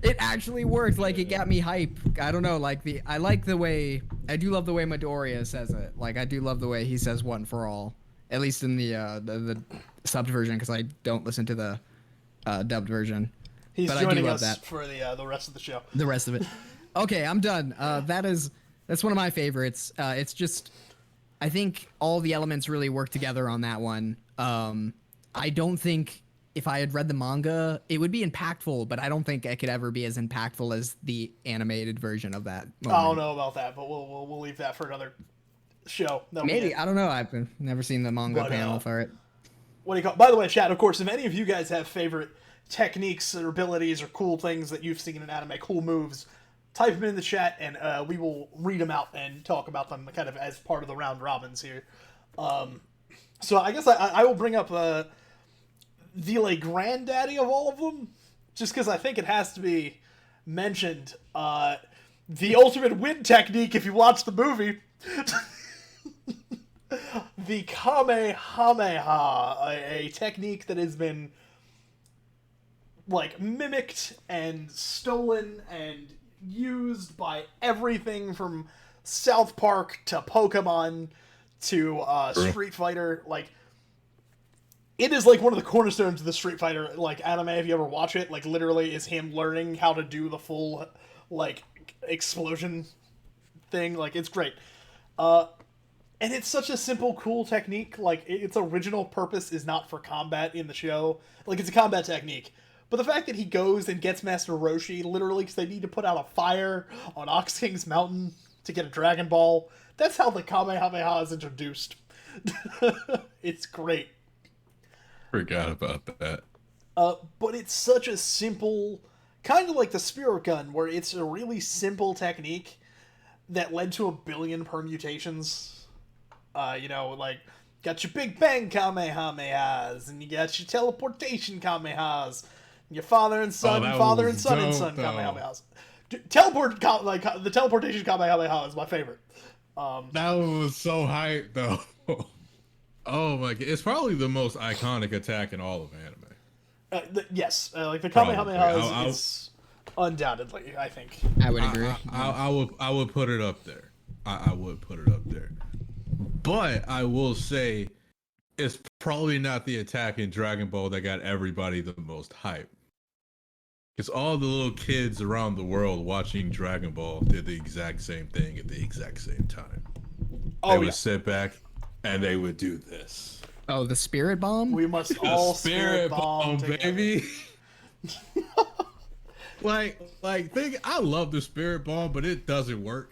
It actually worked. Like, it got me hype. I don't know, like I like the way, I do love the way Midoriya says it. Like, I do love the way he says 1 for all. At least in the subbed version, because I don't listen to the dubbed version. He's but joining I do love us that. for the rest of the show. The rest of it. Okay, I'm done. That's one of my favorites. It's just, I think all the elements really work together on that one. I don't think if I had read the manga, it would be impactful, but I don't think it could ever be as impactful as the animated version of that moment. I don't know about that, but we'll leave that for another show. Maybe. I don't know. I've never seen the manga panel for it. What do you call? By the way, chat. Of course, if any of you guys have favorite techniques or abilities or cool things that you've seen in anime, cool moves, type them in the chat, and we will read them out and talk about them kind of as part of the round robins here. So I guess I will bring up the like granddaddy of all of them, just because I think it has to be mentioned. The ultimate win technique, if you watch the movie. The Kamehameha, a technique that has been like mimicked and stolen and used by everything from South Park to Pokemon to Street Fighter. Like, it is like one of the cornerstones of the Street Fighter like anime. If you ever watch it, like literally is him learning how to do the full like explosion thing. Like, it's great. And it's such a simple, cool technique. Like, its original purpose is not for combat in the show. Like, it's a combat technique. But the fact that he goes and gets Master Roshi, literally, because they need to put out a fire on Ox King's Mountain to get a Dragon Ball, that's how the Kamehameha is introduced. It's great. Forgot about that. But it's such a simple, kind of like the Spirit Gun, where it's a really simple technique that led to a billion permutations. Like, got your Big Bang Kamehamehas, and you got your teleportation Kamehas, and your father and son, father and son and son Kamehamehas. The teleportation Kamehameha is my favorite. That was so hype, though. Oh my god, it's probably the most iconic attack in all of anime. Yes, like the Kamehameha is undoubtedly, I think. I would agree. I would put it up there. I would put it up there. But I will say, it's probably not the attack in Dragon Ball that got everybody the most hype. Because all the little kids around the world watching Dragon Ball did the exact same thing at the exact same time. They would sit back and they would do this. Oh, the spirit bomb. We must The all spirit bomb, together. baby. I love the spirit bomb, but it doesn't work.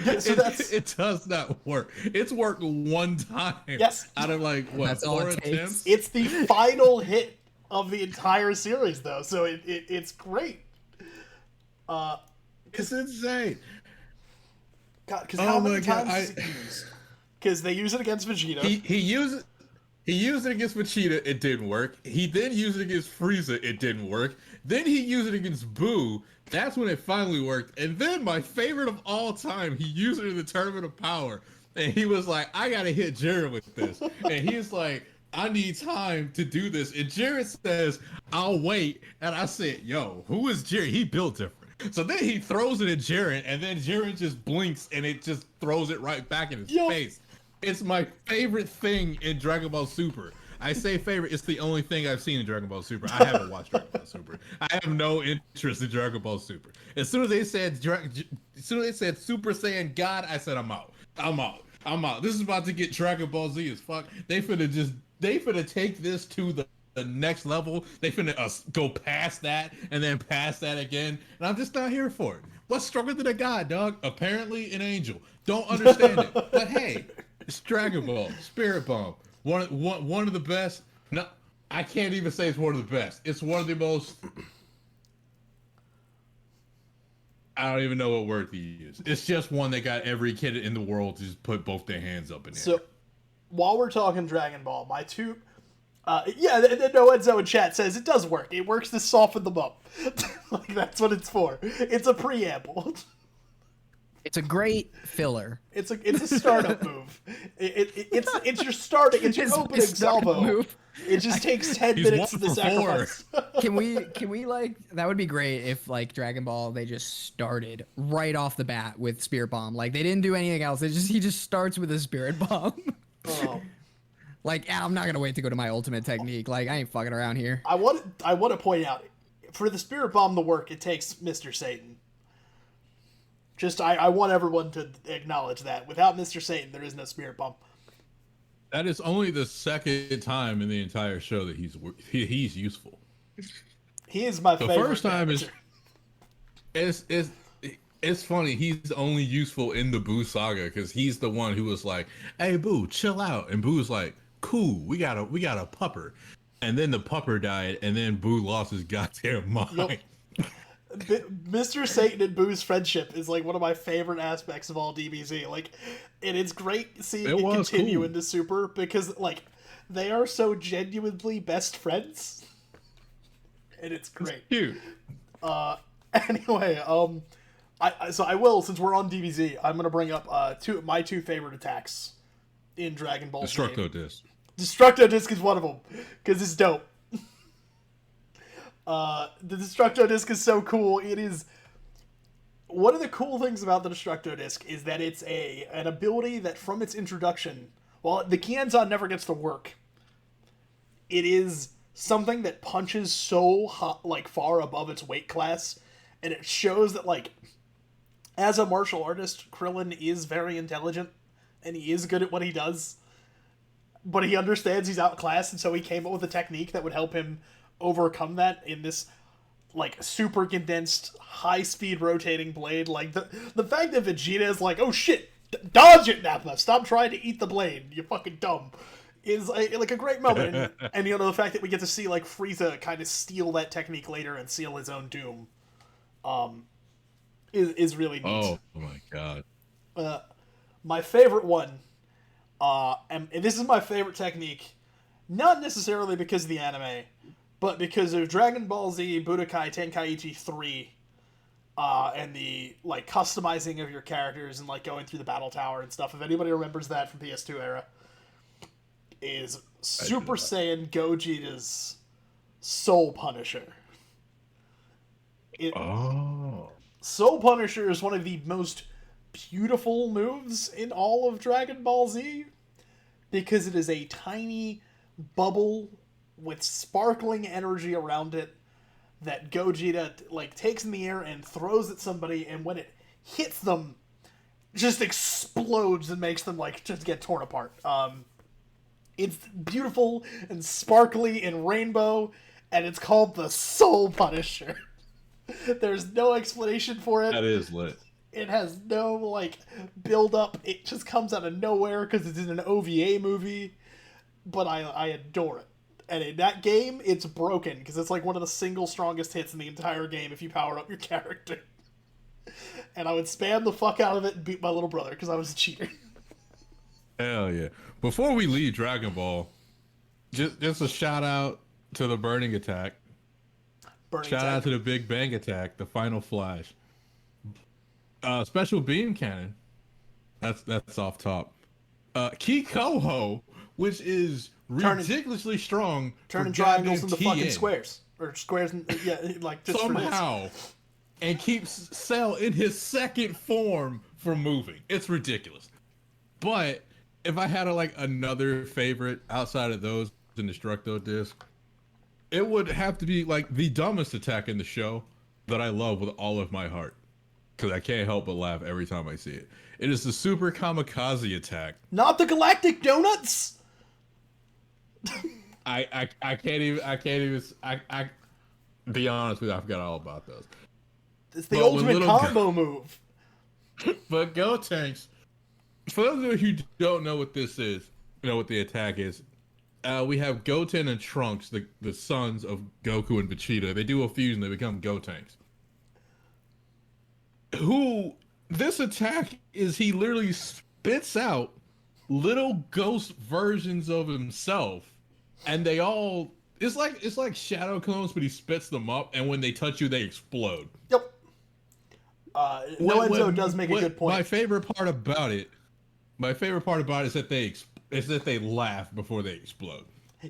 Yeah, so It does not work. It's worked one time. Yes. Out of like what? That's all 4 it takes. attempts? It's the final hit of the entire series, though, so it's great. It's insane. God, because Oh how many my God, times is it used? Because they use it against Vegeta. He used it against Vegeta, it didn't work. He then used it against Frieza, it didn't work. Then he used it against Boo, that's when it finally worked. And then my favorite of all time, he used it in the Tournament of Power. And he was like, I gotta hit Jiren with this. And he's like, I need time to do this. And Jiren says, I'll wait. And I said, yo, who is Jiren? He built different. So then he throws it at Jiren, and then Jiren just blinks, and it just throws it right back in his face. It's my favorite thing in Dragon Ball Super. I say favorite, it's the only thing I've seen in Dragon Ball Super. I haven't watched Dragon Ball Super. I have no interest in Dragon Ball Super. As soon as they said Super Saiyan God, I said I'm out. I'm out. This is about to get Dragon Ball Z as fuck. They finna take this to the next level. They finna go past that and then past that again. And I'm just not here for it. What's stronger than a god, dog? Apparently an angel. Don't understand it. But hey, it's Dragon Ball, Spirit Bomb. One of the best. No, I can't even say it's one of the best. It's one of the most. I don't even know what word to use. It's just one that got every kid in the world to just put both their hands up in the air. So, while we're talking Dragon Ball, my two... no Enzo in chat says it does work. It works to soften them up. Like, that's what it's for. It's a preamble. It's a great filler. It's a startup move. It's your starting. It's your opening salvo. Move. It just takes 10 minutes to sacrifice. Can we like, that would be great if like Dragon Ball, they just started right off the bat with Spirit Bomb. Like they didn't do anything else. He just starts with a Spirit Bomb. Oh. Like, I'm not gonna wait to go to my ultimate technique. Like, I ain't fucking around here. I want to point out, for the Spirit Bomb to work, it takes Mr. Satan. Just, I want everyone to acknowledge that. Without Mr. Satan, there is no Spirit Bomb. That is only the second time in the entire show that he's useful. He is my favorite. The first time character. It's funny. He's only useful in the Boo saga because he's the one who was like, "Hey Boo, chill out," and Boo's like, "Cool, we got a pupper," and then the pupper died, and then Boo lost his goddamn mind. Yep. Mr. Satan and Boo's friendship is like one of my favorite aspects of all DBZ. Like, and it's great seeing it continue into Super because like they are so genuinely best friends, and it's great. It's cute. Anyway, I will, since we're on DBZ, I'm gonna bring up my two favorite attacks in Dragon Ball Z. Destructo Disc. Destructo Disc is one of them because it's dope. The Destructo Disc is so cool. It is one of the cool things about the Destructo Disc is that it's an ability that from its introduction, while the Kienzan never gets to work, it is something that punches so hot, like far above its weight class, and it shows that like as a martial artist, Krillin is very intelligent and he is good at what he does, but he understands he's outclassed, and so he came up with a technique that would help him overcome that in this like super condensed high speed rotating blade. Like the fact that Vegeta is like, oh shit, dodge it, Nappa, stop trying to eat the blade, you fucking dumb, is like a great moment. And you know, the fact that we get to see like Frieza kind of steal that technique later and seal his own doom is really neat. Oh my god. My favorite one, and this is my favorite technique, not necessarily because of the anime, but because of Dragon Ball Z Budokai Tenkaichi 3, and the like customizing of your characters and like going through the battle tower and stuff. If anybody remembers that from PS2 era, is Super Saiyan Gogeta's Soul Punisher. Soul Punisher is one of the most beautiful moves in all of Dragon Ball Z because it is a tiny bubble with sparkling energy around it that Gogeta like takes in the air and throws at somebody, and when it hits them, just explodes and makes them like just get torn apart. It's beautiful and sparkly and rainbow, and it's called the Soul Punisher. There's no explanation for it. That is lit. It has no like build up. It just comes out of nowhere because it's in an OVA movie. But I adore it. And in that game, it's broken because it's like one of the single strongest hits in the entire game if you power up your character. And I would spam the fuck out of it and beat my little brother because I was a cheater. Hell yeah. Before we leave Dragon Ball, just a shout out to the Burning Attack. Shout out to the Big Bang Attack, the Final Flash. Special Beam Cannon. That's off top. Kikoho, which is ridiculously strong. Turning triangles into fucking squares. Or squares, yeah, like just somehow. And keeps Cell in his second form from moving. It's ridiculous. But if I had another favorite outside of those, the Destructo Disc, it would have to be like the dumbest attack in the show that I love with all of my heart. Because I can't help but laugh every time I see it. It is the Super Kamikaze attack. Not the Galactic Donuts! I can't even be honest with you, I forgot all about those. It's the ultimate combo move. But Gotenks, for those of you who don't know what this is, what the attack is, we have Goten and Trunks, the sons of Goku and Vegeta. They do a fusion, they become Gotenks. This attack is he literally spits out little ghost versions of himself, and they all, it's like shadow clones, but he spits them up, and when they touch you, they explode. Yep. Enzo does make a good point. My favorite part about it is that they laugh before they explode.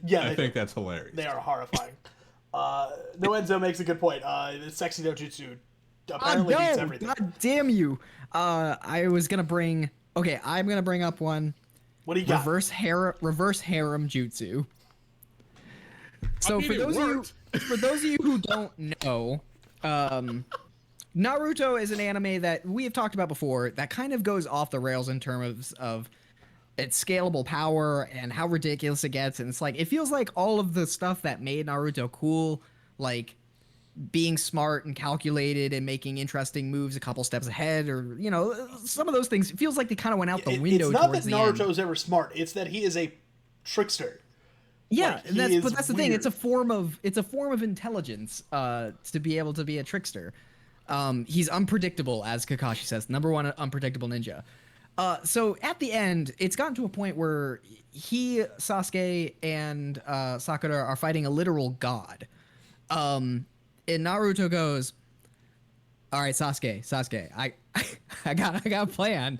Yeah, I think that's hilarious. They are horrifying. Enzo makes a good point. The sexy no jutsu apparently beats everything. God damn you! I'm gonna bring up one. What do you got? Reverse harem jutsu. So for those of you who don't know, Naruto is an anime that we have talked about before that kind of goes off the rails in terms of its scalable power and how ridiculous it gets. And it's like, it feels like all of the stuff that made Naruto cool, like being smart and calculated and making interesting moves a couple steps ahead, or, some of those things, it feels like they kind of went out the window. It's not that Naruto's ever smart. It's that he is a trickster. Yeah, but that's the thing. It's a form of intelligence to be able to be a trickster. He's unpredictable, as Kakashi says. Number one unpredictable ninja. So at the end, it's gotten to a point where Sasuke, and Sakura are fighting a literal god. And Naruto goes, "All right, Sasuke, I got a plan,"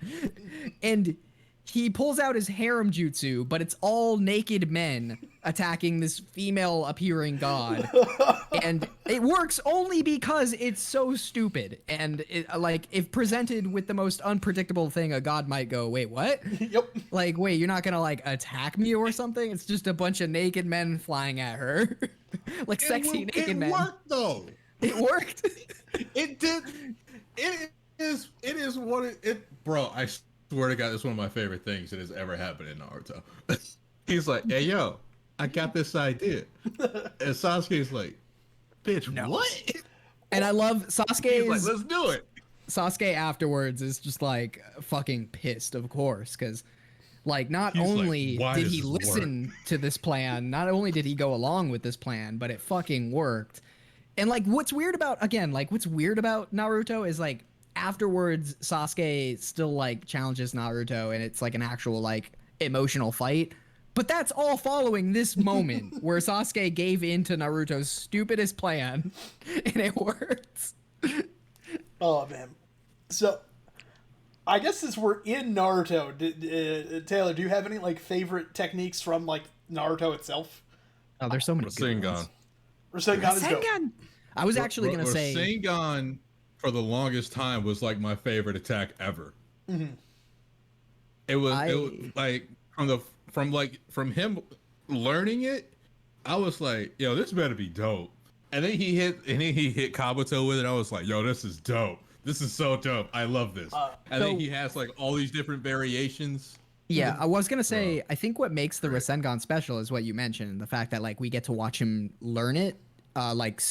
and he pulls out his harem jutsu, but it's all naked men attacking this female appearing god. And it works only because it's so stupid. And if presented with the most unpredictable thing, a god might go, "Wait, what?" Yep. Like, wait, you're not gonna attack me or something? It's just a bunch of naked men flying at her. Sexy naked men. It worked though. It worked. It did. It is what it bro, I swear to God, it's one of my favorite things that has ever happened in Naruto. He's like, "Hey, yo, I got this idea." And Sasuke's like, "Bitch, no. What?" And I love Sasuke. He's like, "Let's do it." Sasuke afterwards is just fucking pissed, of course, because not only did he listen to this plan, not only did he go along with this plan, but it fucking worked. And what's weird about Naruto is afterwards Sasuke still challenges Naruto, and it's an actual emotional fight. But that's all following this moment where Sasuke gave in to Naruto's stupidest plan, and it works. Oh man. So I guess since we're in Naruto, Taylor, do you have any favorite techniques from Naruto itself? Oh, there's so many good ones. Rasengan is dope. I was actually gonna say Rasengan for the longest time was my favorite attack ever. Mm-hmm. It was from him learning it, I was like, "Yo, this better be dope." And then he hit Kabuto with it. I was like, "Yo, this is dope." This is so dope. I love this. And then he has like all these different variations. Yeah, I was gonna say, I think what makes the Rasengan special is what you mentioned, the fact that like we get to watch him learn it, like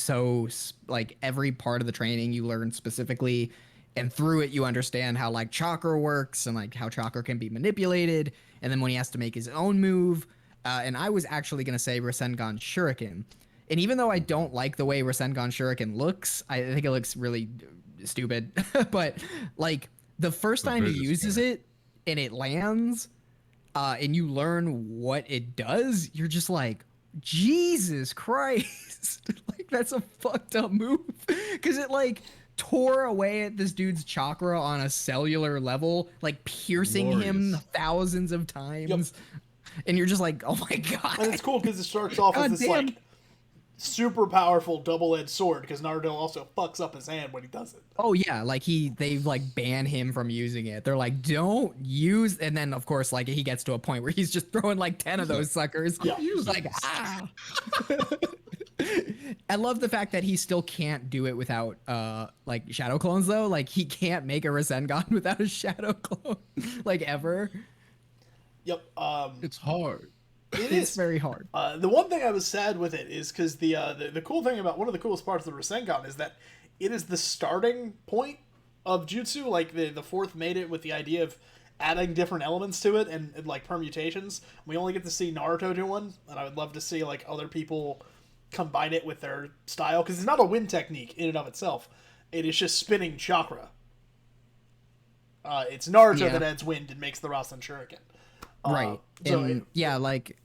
every part of the training you learn specifically, and through it you understand how like chakra works and like how chakra can be manipulated, and then when he has to make his own move, and I was actually gonna say Rasengan Shuriken, and even though I don't like the way Rasengan Shuriken looks, I think it looks really stupid, but like the first time he uses it and it lands, and you learn what it does, you're just like, Jesus Christ. Like, that's a fucked up move. Because it, like, tore away at this dude's chakra on a cellular level, like, piercing him thousands of times. Yep. And you're just like, oh my God. And it's cool because it starts off as this, like, super powerful double-edged sword, because Naruto also fucks up his hand when he does it. Oh yeah, like they like ban him from using it. They're like, don't use, and then of course like he gets to a point where he's just throwing like 10 of those suckers. Yeah. He's like, ah. I love the fact that he still can't do it without like shadow clones though. Like he can't make a Rasengan without a shadow clone, like ever. Yep. It's hard. It's very hard. The one thing I was sad with it is because the cool thing about one of the coolest parts of the Rasengan is that it is the starting point of jutsu. Like the fourth made it with the idea of adding different elements to it and like permutations. We only get to see Naruto do one, and I would love to see like other people combine it with their style, because it's not a wind technique in and of itself. It is just spinning chakra. It's Naruto that adds wind and makes the Rasen Shuriken. Right. Like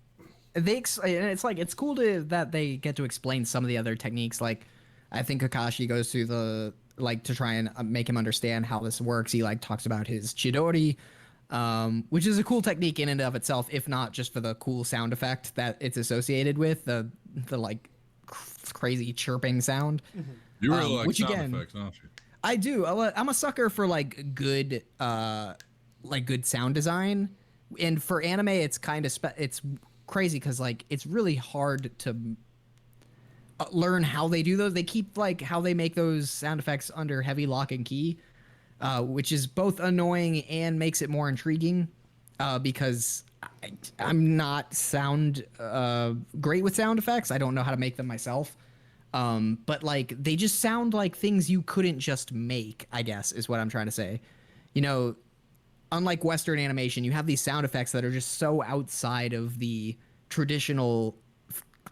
it's like it's cool that they get to explain some of the other techniques. Like I think Kakashi goes through the like to try and make him understand how this works. He like talks about his Chidori, which is a cool technique in and of itself, if not just for the cool sound effect that it's associated with, the like crazy chirping sound. Mm-hmm. You really like sound effects, don't you? I do. I'm a sucker for like good sound design. And for anime, it's kind of it's crazy because like it's really hard to learn how they do those. They keep like how they make those sound effects under heavy lock and key, which is both annoying and makes it more intriguing. Because I'm not great with sound effects. I don't know how to make them myself. But like they just sound like things you couldn't just make, I guess is what I'm trying to say. You know, unlike Western animation, you have these sound effects that are just so outside of the traditional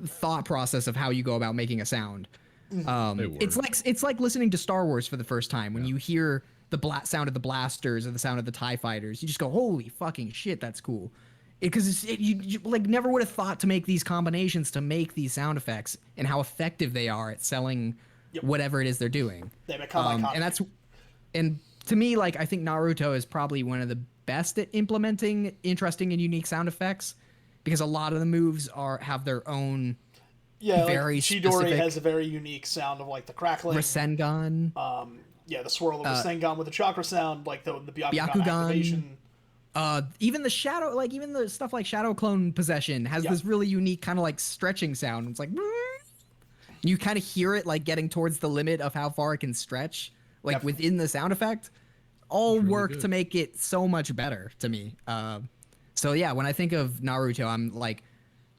thought process of how you go about making a sound. It's like listening to Star Wars for the first time. When you hear the sound of the blasters or the sound of the TIE fighters, you just go, holy fucking shit, that's cool. Because you like never would have thought to make these combinations to make these sound effects, and how effective they are at selling whatever it is they're doing. They become iconic. And to me, like, I think Naruto is probably one of the best at implementing interesting and unique sound effects, because a lot of the moves have their own very like Chidori specific... has a very unique sound of like the crackling. Rasengan. The swirl of Rasengan with the chakra sound, like the Byakugan activation. Even the shadow, like even the stuff like Shadow Clone Possession has this really unique kind of like stretching sound. It's like you kind of hear it like getting towards the limit of how far it can stretch, like within the sound effect. All really work to make it so much better to me. So yeah, when I think of Naruto,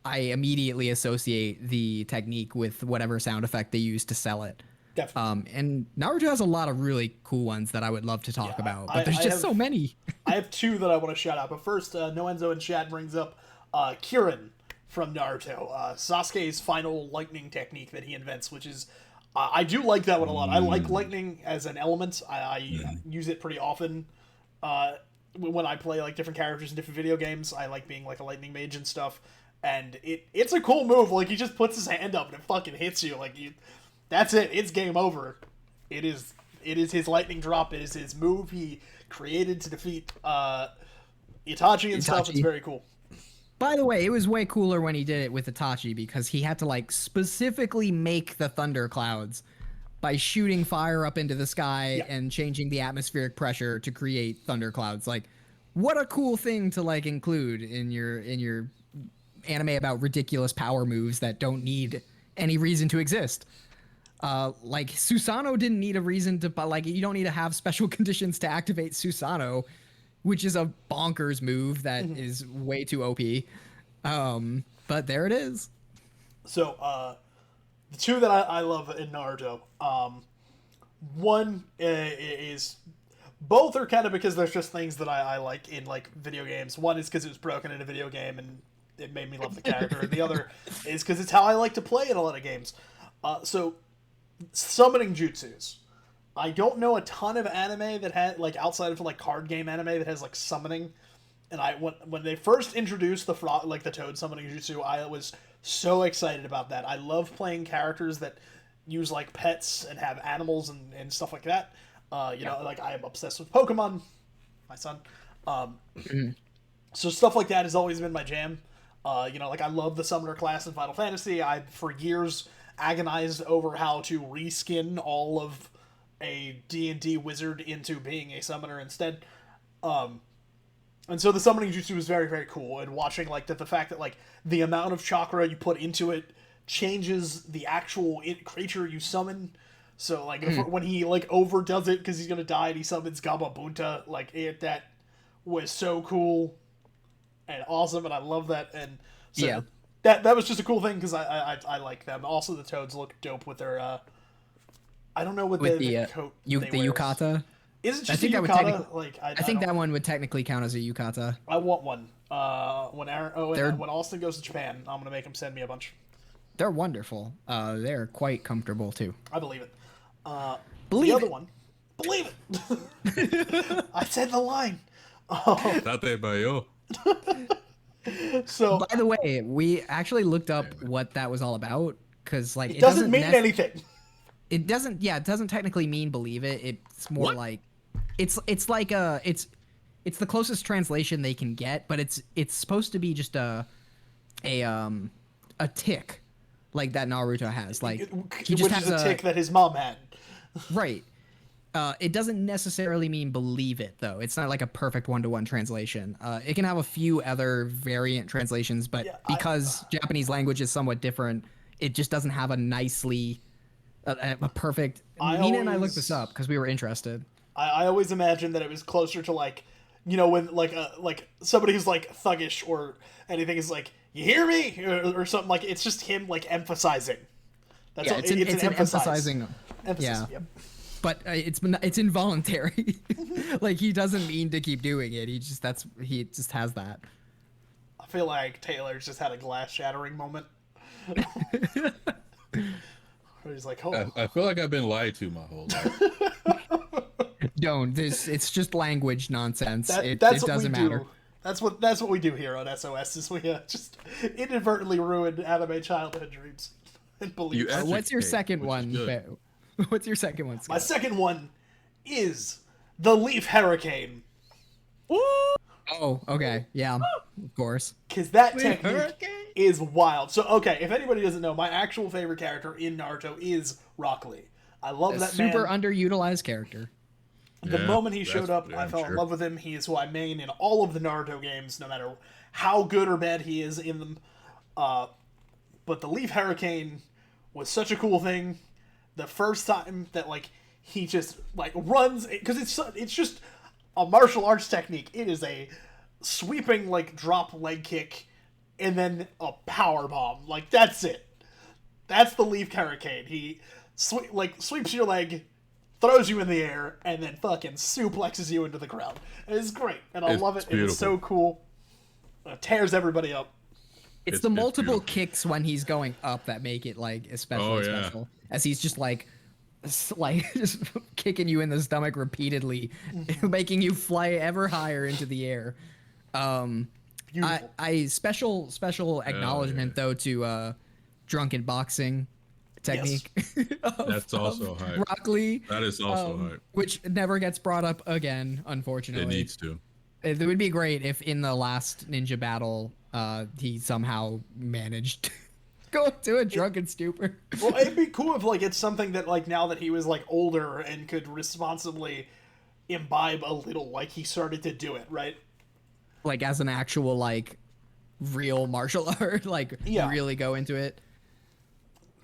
I immediately associate the technique with whatever sound effect they use to sell it. Definitely. And Naruto has a lot of really cool ones that I would love to talk about, but there's just so many. I have two that I want to shout out, but first, Noenzo in chat brings up Kirin from Naruto, Sasuke's final lightning technique that he invents, which is, I do like that one a lot. I like lightning as an element. I use it pretty often when I play like different characters in different video games. I like being like a lightning mage and stuff, and it's a cool move. Like he just puts his hand up and it fucking hits you. Like that's it. It's game over. It is his lightning drop. It is his move he created to defeat Itachi and stuff. It's very cool. By the way, it was way cooler when he did it with Itachi, because he had to like specifically make the thunder clouds by shooting fire up into the sky and changing the atmospheric pressure to create thunder clouds. Like, what a cool thing to like include in your anime about ridiculous power moves that don't need any reason to exist. Like Susanoo didn't need a reason to, but like you don't need to have special conditions to activate Susanoo, which is a bonkers move that is way too OP. But there it is. So, the two that I love in Naruto, one is both are kind of because there's just things that I like in like video games. One is because it was broken in a video game and it made me love the character, and the other is because it's how I like to play in a lot of games. So, summoning jutsus. I don't know a ton of anime that had like outside of like card game anime that has like summoning. And when they first introduced the frog, like the toad summoning jutsu, I was so excited about that. I love playing characters that use like pets and have animals and stuff like that. Like I am obsessed with Pokemon, my son. So stuff like that has always been my jam. Like I love the summoner class in Final Fantasy. I for years agonized over how to reskin all of a D&D wizard into being a summoner instead. And so the summoning jutsu was very, very cool. And watching like the fact that like the amount of chakra you put into it changes the actual creature you summon. So like when he like overdoes it because he's gonna die and he summons Gamabunta, like that was so cool and awesome, and I love that. And so that was just a cool thing because I like them. Also, the toads look dope with their I don't know what the coat the yukata. Is it just a yukata? I think that one would technically count as a yukata. I want one. When Austin goes to Japan, I'm gonna make him send me a bunch. They're wonderful. They're quite comfortable too. I believe it. Believe the other one. Believe it. I said the line. So by the way, we actually looked up what that was all about because like it doesn't mean anything. It doesn't. Yeah, it doesn't technically mean believe it. It's more like it's like it's the closest translation they can get, but it's supposed to be just a tick like that Naruto has. Like he just has a tick that his mom had. Right. It doesn't necessarily mean believe it though. It's not like a perfect one-to-one translation. It can have a few other variant translations, but because Japanese language is somewhat different, it just doesn't have a nicely a perfect. Nina and I looked this up because we were interested. I always imagined that it was closer to like, when like somebody who's like thuggish or anything is like, you hear me or something, like it's just him like emphasizing. That's it's an emphasizing. Emphasis, yeah. Yep. But it's involuntary. Like he doesn't mean to keep doing it. He just has that. I feel like Taylor's just had a glass shattering moment. He's like, oh. I feel like I've been lied to my whole life. Don't. It's just language nonsense. It doesn't matter. That's what we do here on SOS. Is we just inadvertently ruin anime childhood dreams and beliefs. What's your second one? What's your second one, Scott? My second one is the Leaf Hurricane. Oh, okay. Yeah, of course. Because that technique is wild. So, okay, if anybody doesn't know, my actual favorite character in Naruto is Rock Lee. I love that man. Super underutilized character. The moment he showed up, I fell in love with him. He is who I main in all of the Naruto games, no matter how good or bad he is in them. But the Leaf Hurricane was such a cool thing. The first time that like he just like runs, because it's just a martial arts technique. It is a sweeping like drop leg kick and then a power bomb. Like that's it. That's the Leaf Hurricane. He sweeps your leg, throws you in the air, and then fucking suplexes you into the ground. It's great, and I love it. Beautiful. It's so cool. It tears everybody up. It's the multiple kicks when he's going up that make it like especially special. As he's just like just kicking you in the stomach repeatedly, making you fly ever higher into the air. I special acknowledgement though to drunken boxing technique. That's also hype. Rock Lee. That is also hype. Which never gets brought up again, unfortunately. It needs to. It would be great if in the last ninja battle, he somehow managed to go into a drunken stupor. Well, it'd be cool if like it's something that like now that he was like older and could responsibly imbibe a little, like he started to do it, right? Like as an actual like real martial art, like really go into it.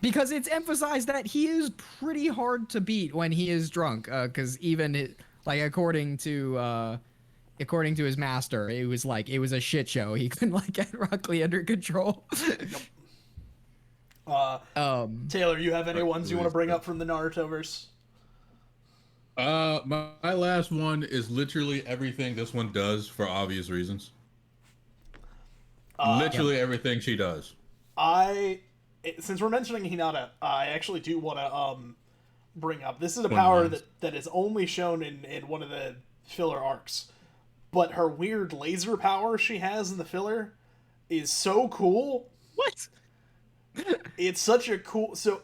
because it's emphasized that he is pretty hard to beat when he is drunk. Because even like according to his master, it was a shit show. He couldn't like get Rock Lee under control. Taylor, you have any ones you want to bring up from the Naruto-verse? My last one is literally everything this one does for obvious reasons. Literally everything she does. Since we're mentioning Hinata, I actually do want to bring up. This is a power that is only shown in one of the filler arcs, but her weird laser power she has in the filler is so cool. What? It's such a cool. So,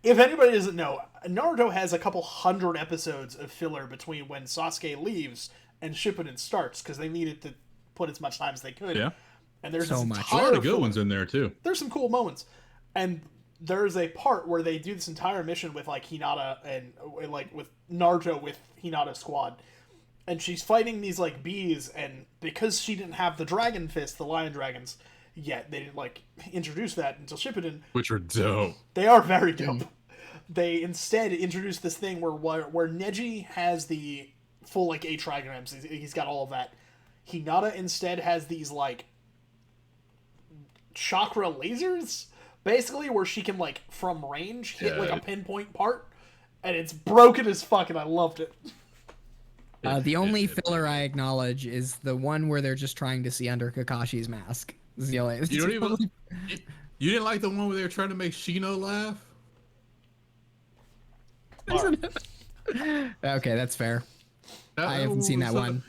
if anybody doesn't know, Naruto has a couple hundred episodes of filler between when Sasuke leaves and Shippuden starts because they needed to put as much time as they could. Yeah. And there's so this much. A lot of good filler. ones in there too. There's some cool moments, and there's a part where they do this entire mission with like Hinata and like with Naruto with Hinata's squad, and she's fighting these like bees, and because she didn't have the dragon fist, the lion dragons yet, they didn't like introduce that until Shippuden, which are dope. They are very dope. They instead introduced this thing where Neji has the full like 8 trigrams. He's got all of that. Hinata instead has these like chakra lasers, basically, where she can like from range hit like a pinpoint part, and it's broken as fuck, and I loved it. The only filler I acknowledge is the one where they're just trying to see under Kakashi's mask. You didn't like the one where they were trying to make Shino laugh? Okay, that's fair. I haven't seen that one.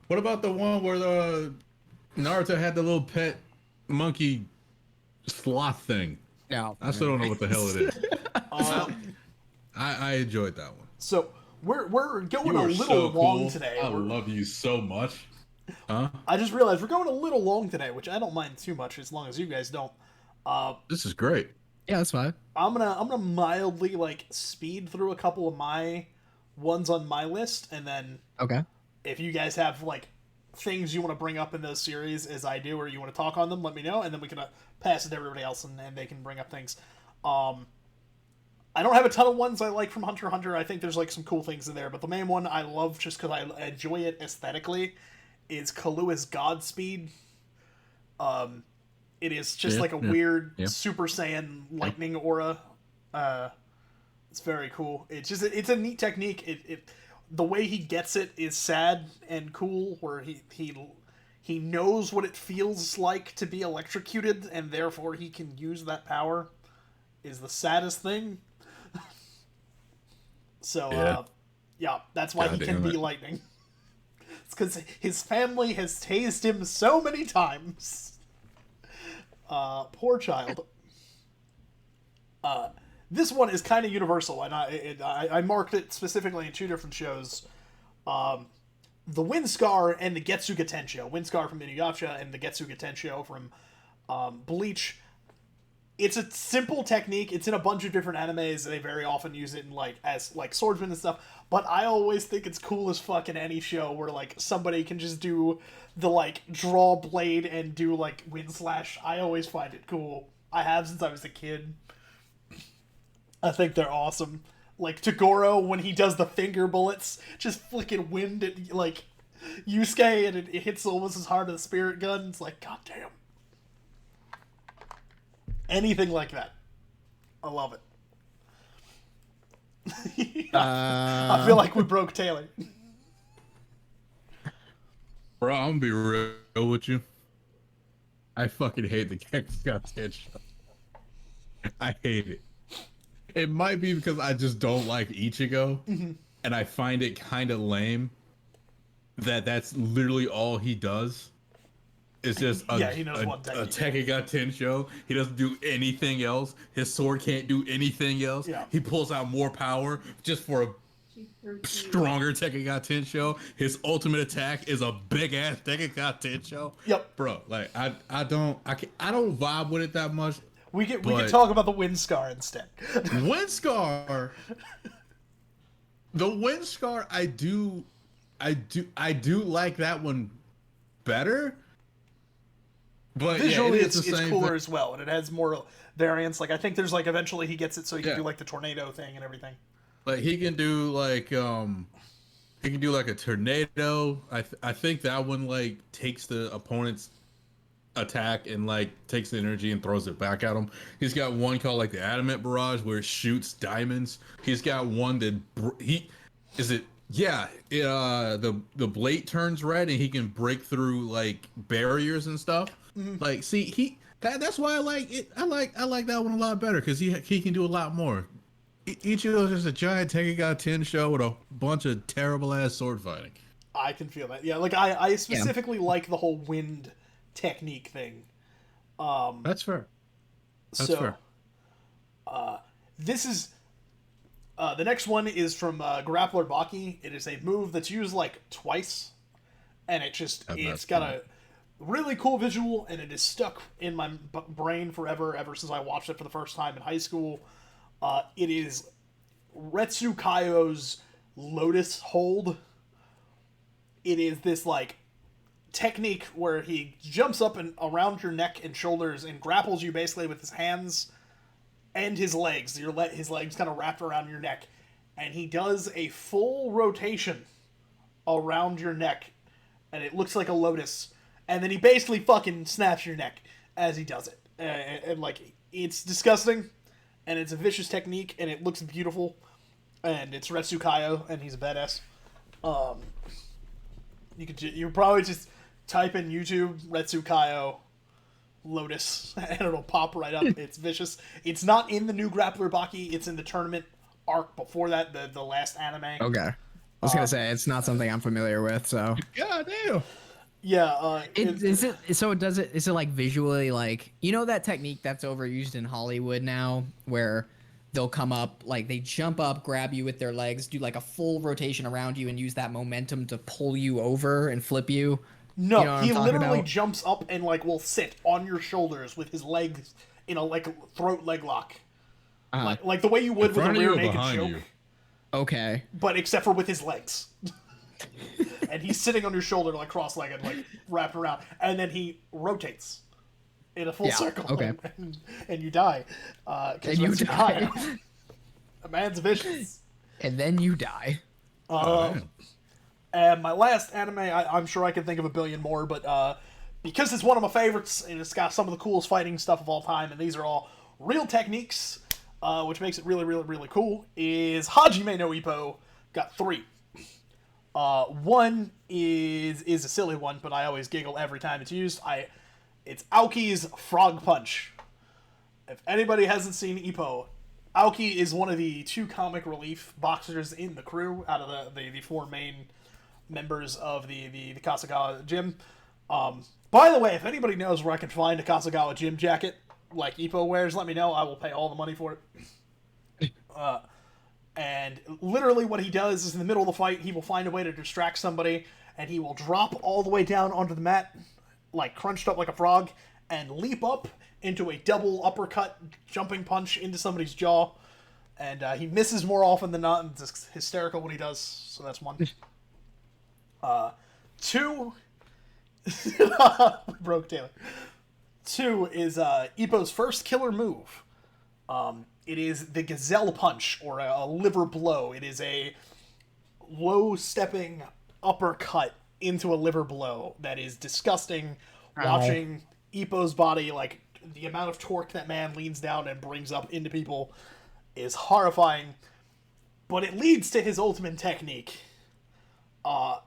What about the one where the Naruto had the little pet monkey sloth thing? No, I still don't know what the hell it is. I enjoyed that one. So we're going a little long today. I love you so much. Huh? I just realized we're going a little long today, which I don't mind too much as long as you guys don't. This is great. Yeah, that's fine. I'm gonna mildly like speed through a couple of my ones on my list, and then if you guys have like things you want to bring up in those series as I do, or you want to talk on them, let me know, and then we can pass it to everybody else, and they can bring up things. I don't have a ton of ones I like from Hunter x Hunter. I think there's like some cool things in there, but the main one I love just because I enjoy it aesthetically is Kalua's Godspeed. It is just like a weird Super Saiyan lightning aura. It's very cool. It's a neat technique. The way he gets it is sad and cool, where he knows what it feels like to be electrocuted, and therefore he can use that power. Is the saddest thing. So that's why he can be lightning. It's because his family has tased him so many times. Poor child. This one is kind of universal, and I marked it specifically in 2 different shows. The Windscar and the Getsuga Tensho. Windscar from Inuyasha and the Getsuga Tensho from Bleach. It's a simple technique. It's in a bunch of different animes. They very often use it in as swordsmen and stuff. But I always think it's cool as fuck in any show where somebody can just do the draw blade and do wind slash. I always find it cool. I have since I was a kid. I think they're awesome. Togoro when he does the finger bullets, just flicking wind at Yusuke, and it hits almost as hard as a spirit gun. It's goddamn. Anything like that. I love it. I feel like we broke Taylor. Bro, I'm gonna be real with you. I fucking hate the Gekka show. I hate it. It might be because I just don't like Ichigo, and I find it kind of lame that that's literally all he does. It's just a Tekka Tensho. He doesn't do anything else. His sword can't do anything else. Yeah. He pulls out more power just for a stronger Tekka Tensho. His ultimate attack is a big ass Tekka Tensho. Yep. Bro, I don't vibe with it that much. We can talk about the Windscar instead. Windscar. The Windscar, I do like that one better. But visually yeah, it's the same cooler thing. as well, and it has more variants. Like I think there's like eventually he gets it so he can Yeah, do like the tornado thing and everything. like he can do he can do like a tornado. I think that one like takes the opponent's attack and like takes the energy and throws it back at him. He's got one called like the Adamant Barrage where it shoots diamonds. He's got one that he is it yeah the blade turns red and he can break through like barriers and stuff. Like see that's why I like it. I like that one a lot better because he can do a lot more. Ichigo's just a giant Tekken 10 show with a bunch of terrible ass sword fighting. I can feel that. Yeah, like I Yeah. specifically like the whole wind technique thing. That's fair. That's So fair. this is the next one is from Grappler Baki. It is a move that's used like twice, and it's got a really cool visual, and it is stuck in my brain forever, ever since I watched it for the first time in high school. It is Retsu Kaio's Lotus Hold. It is this like technique where he jumps up and around your neck and shoulders and grapples you basically with his hands and his legs. His legs kind of wrapped around your neck, and he does a full rotation around your neck, and it looks like a lotus. And then he basically fucking snaps your neck as he does it, and like it's disgusting, and it's a vicious technique, and it looks beautiful, and it's Retsu Kaio, and he's a badass. You probably just type in YouTube Retsu Kaio Lotus and it'll pop right up. It's vicious. It's not in the new Grappler Baki. It's in the tournament arc before that, the last anime. Okay. I was gonna say it's not something I'm familiar with, so. God damn. Yeah. Is it so? Is it like visually like that technique that's overused in Hollywood now, where they'll come up like they jump up, grab you with their legs, do like a full rotation around you, and use that momentum to pull you over and flip you. No, You know what he I'm talking literally about? jumps up and like will sit on your shoulders with his legs in a like throat leg lock, like the way you would with a front of you rear or naked behind choke, you? Okay. but except for with his legs. And he's sitting on your shoulder like cross-legged, like wrapped around, and then he rotates in a full circle, okay. and you die. And you die. A man's vicious. And then you die. And my last anime, I'm sure I can think of a billion more, but because it's one of my favorites, and it's got some of the coolest fighting stuff of all time, and these are all real techniques, which makes it really, really, really cool, is Hajime no Ippo. Got 3. One is a silly one, but I always giggle every time it's used. It's Aoki's Frog Punch. If anybody hasn't seen Ippo, Aoki is one of the 2 comic relief boxers in the crew out of the 4 main members of the Kasagawa gym. By the way, if anybody knows where I can find a Kasagawa gym jacket like Ippo wears, let me know. I will pay all the money for it. And literally what he does is in the middle of the fight, he will find a way to distract somebody, and he will drop all the way down onto the mat, like crunched up like a frog, and leap up into a double uppercut jumping punch into somebody's jaw. And he misses more often than not, and it's hysterical when he does, so that's 1. 2... broke Taylor. 2 is Ippo's first killer move. It is the Gazelle Punch, or a liver blow. It is a low-stepping uppercut into a liver blow that is disgusting. Ow. Watching Ippo's body, like, the amount of torque that man leans down and brings up into people is horrifying. But it leads to his ultimate technique.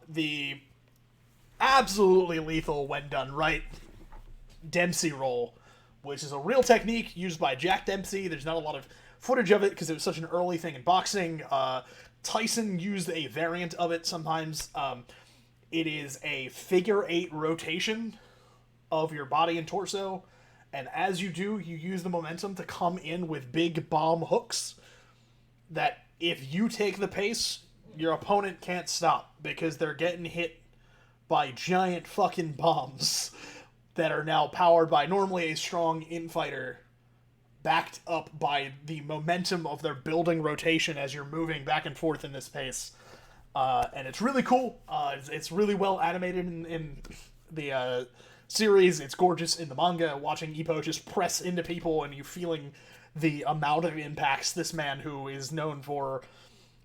The absolutely lethal when done right Dempsey roll, which is a real technique used by Jack Dempsey. There's not a lot of footage of it because it was such an early thing in boxing. Tyson used a variant of it sometimes. It is a figure 8 rotation of your body and torso, and as you do, you use the momentum to come in with big bomb hooks that if you take the pace, your opponent can't stop because they're getting hit by giant fucking bombs that are now powered by normally a strong infighter, backed up by the momentum of their building rotation as you're moving back and forth in this pace. And it's really cool. It's really well animated in the series. It's gorgeous in the manga. Watching Ippo just press into people and you feeling the amount of impacts this man who is known for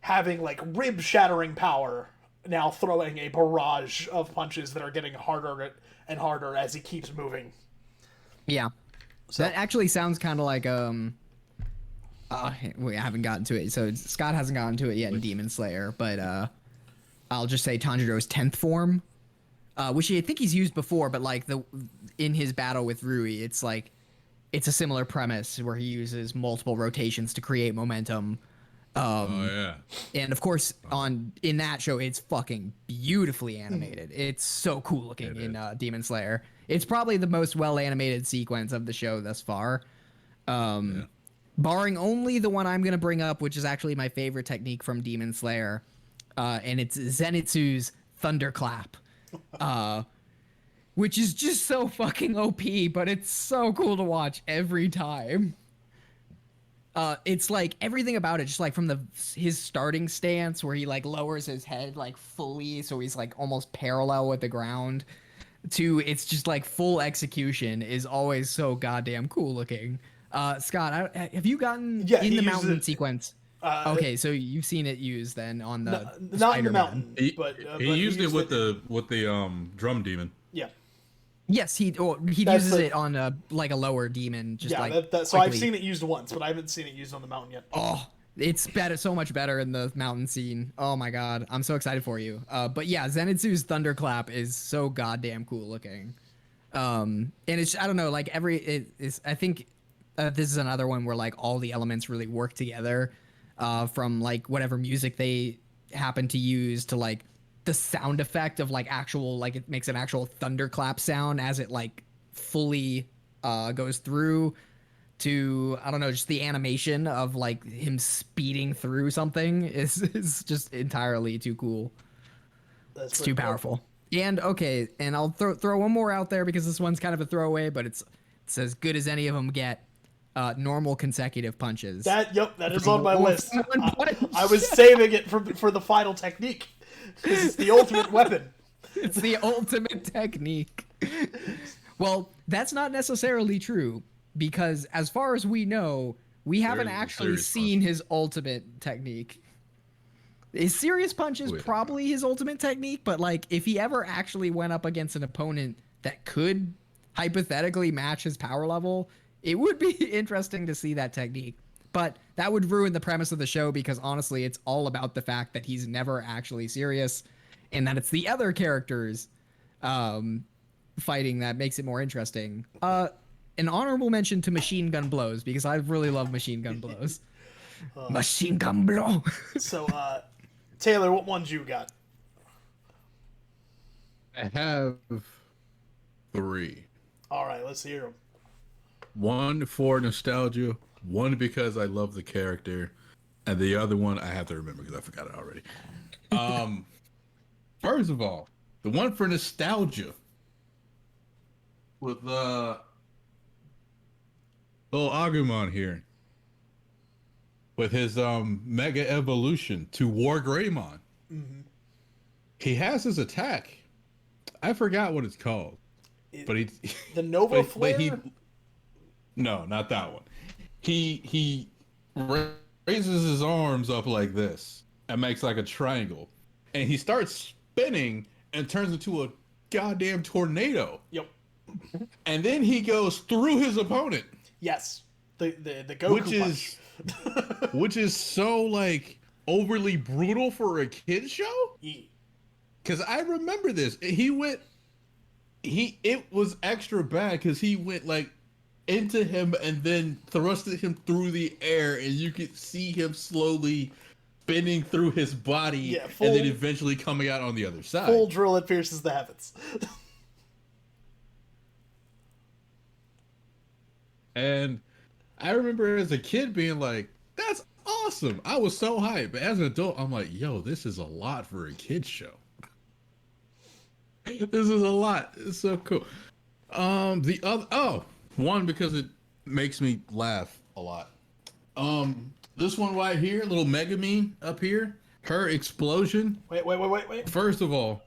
having like rib shattering power now throwing a barrage of punches that are getting harder and harder as he keeps moving. Yeah. So that actually sounds kind of like we haven't gotten to it. So Scott hasn't gotten to it yet in Demon Slayer, but I'll just say Tanjiro's 10th form, which I think he's used before, but like in his battle with Rui, it's like it's a similar premise where he uses multiple rotations to create momentum. And of course, in that show, it's fucking beautifully animated. It's so cool looking in Demon Slayer. It's probably the most well animated sequence of the show thus far. Barring only the one I'm gonna bring up, which is actually my favorite technique from Demon Slayer, and it's Zenitsu's Thunderclap, which is just so fucking OP, but it's so cool to watch every time. It's like everything about it, just like from his starting stance where he like lowers his head like fully, so he's like almost parallel with the ground, to it's just like full execution is always so goddamn cool looking. Scott, have you gotten in the mountain sequence? Okay, so you've seen it used then on the not in the mountain, but he used it with the drum demon. Yeah. Yes, he uses it on like a lower demon. Just so I've seen it used once, but I haven't seen it used on the mountain yet. Oh, it's better, so much better in the mountain scene. Oh my god, I'm so excited for you. But yeah, Zenitsu's Thunderclap is so goddamn cool looking. And it's, I don't know, like I think this is another one where like all the elements really work together, from like whatever music they happen to use to like the sound effect of like actual, like it makes an actual thunderclap sound as it like fully goes through, to I don't know, just the animation of like him speeding through something is just entirely too cool. It's too powerful. And okay, and I'll throw one more out there because this one's kind of a throwaway, but it's as good as any of them get. Normal consecutive punches. That is on my list. I was saving it for the final technique. Because it's the ultimate weapon. It's the ultimate technique. Well, that's not necessarily true, because as far as we know, we haven't actually seen his ultimate technique. His serious punch is probably his ultimate technique, but like if he ever actually went up against an opponent that could hypothetically match his power level, it would be interesting to see that technique. But that would ruin the premise of the show, because honestly, it's all about the fact that he's never actually serious, and that it's the other characters fighting that makes it more interesting. An honorable mention to Machine Gun Blows, because I really love Machine Gun Blows. Machine Gun Blow. So, Taylor, what ones you got? I have 3. All right, let's hear them. 1 for nostalgia, 1 because I love the character, and the other one I have to remember because I forgot it already. First of all, the one for nostalgia with little Agumon here with his mega evolution to War Greymon. Mm-hmm. He has his attack. I forgot what it's called, but the Nova Flare. No, not that one. He raises his arms up like this and makes like a triangle, and he starts spinning and turns into a goddamn tornado. Yep. And then he goes through his opponent. Yes. The Goku punch. Which is so like overly brutal for a kid show. Because I remember this. It was extra bad because he went like into him and then thrusted him through the air, and you could see him slowly spinning through his body, and then eventually coming out on the other side. Full drill that pierces the heavens. And I remember as a kid being like, that's awesome. I was so hyped. But as an adult, I'm like, yo, this is a lot for a kid's show. This is a lot. It's so cool. The other, one, because it makes me laugh a lot. This one right here, little Megamine up here, her explosion. Wait. First of all,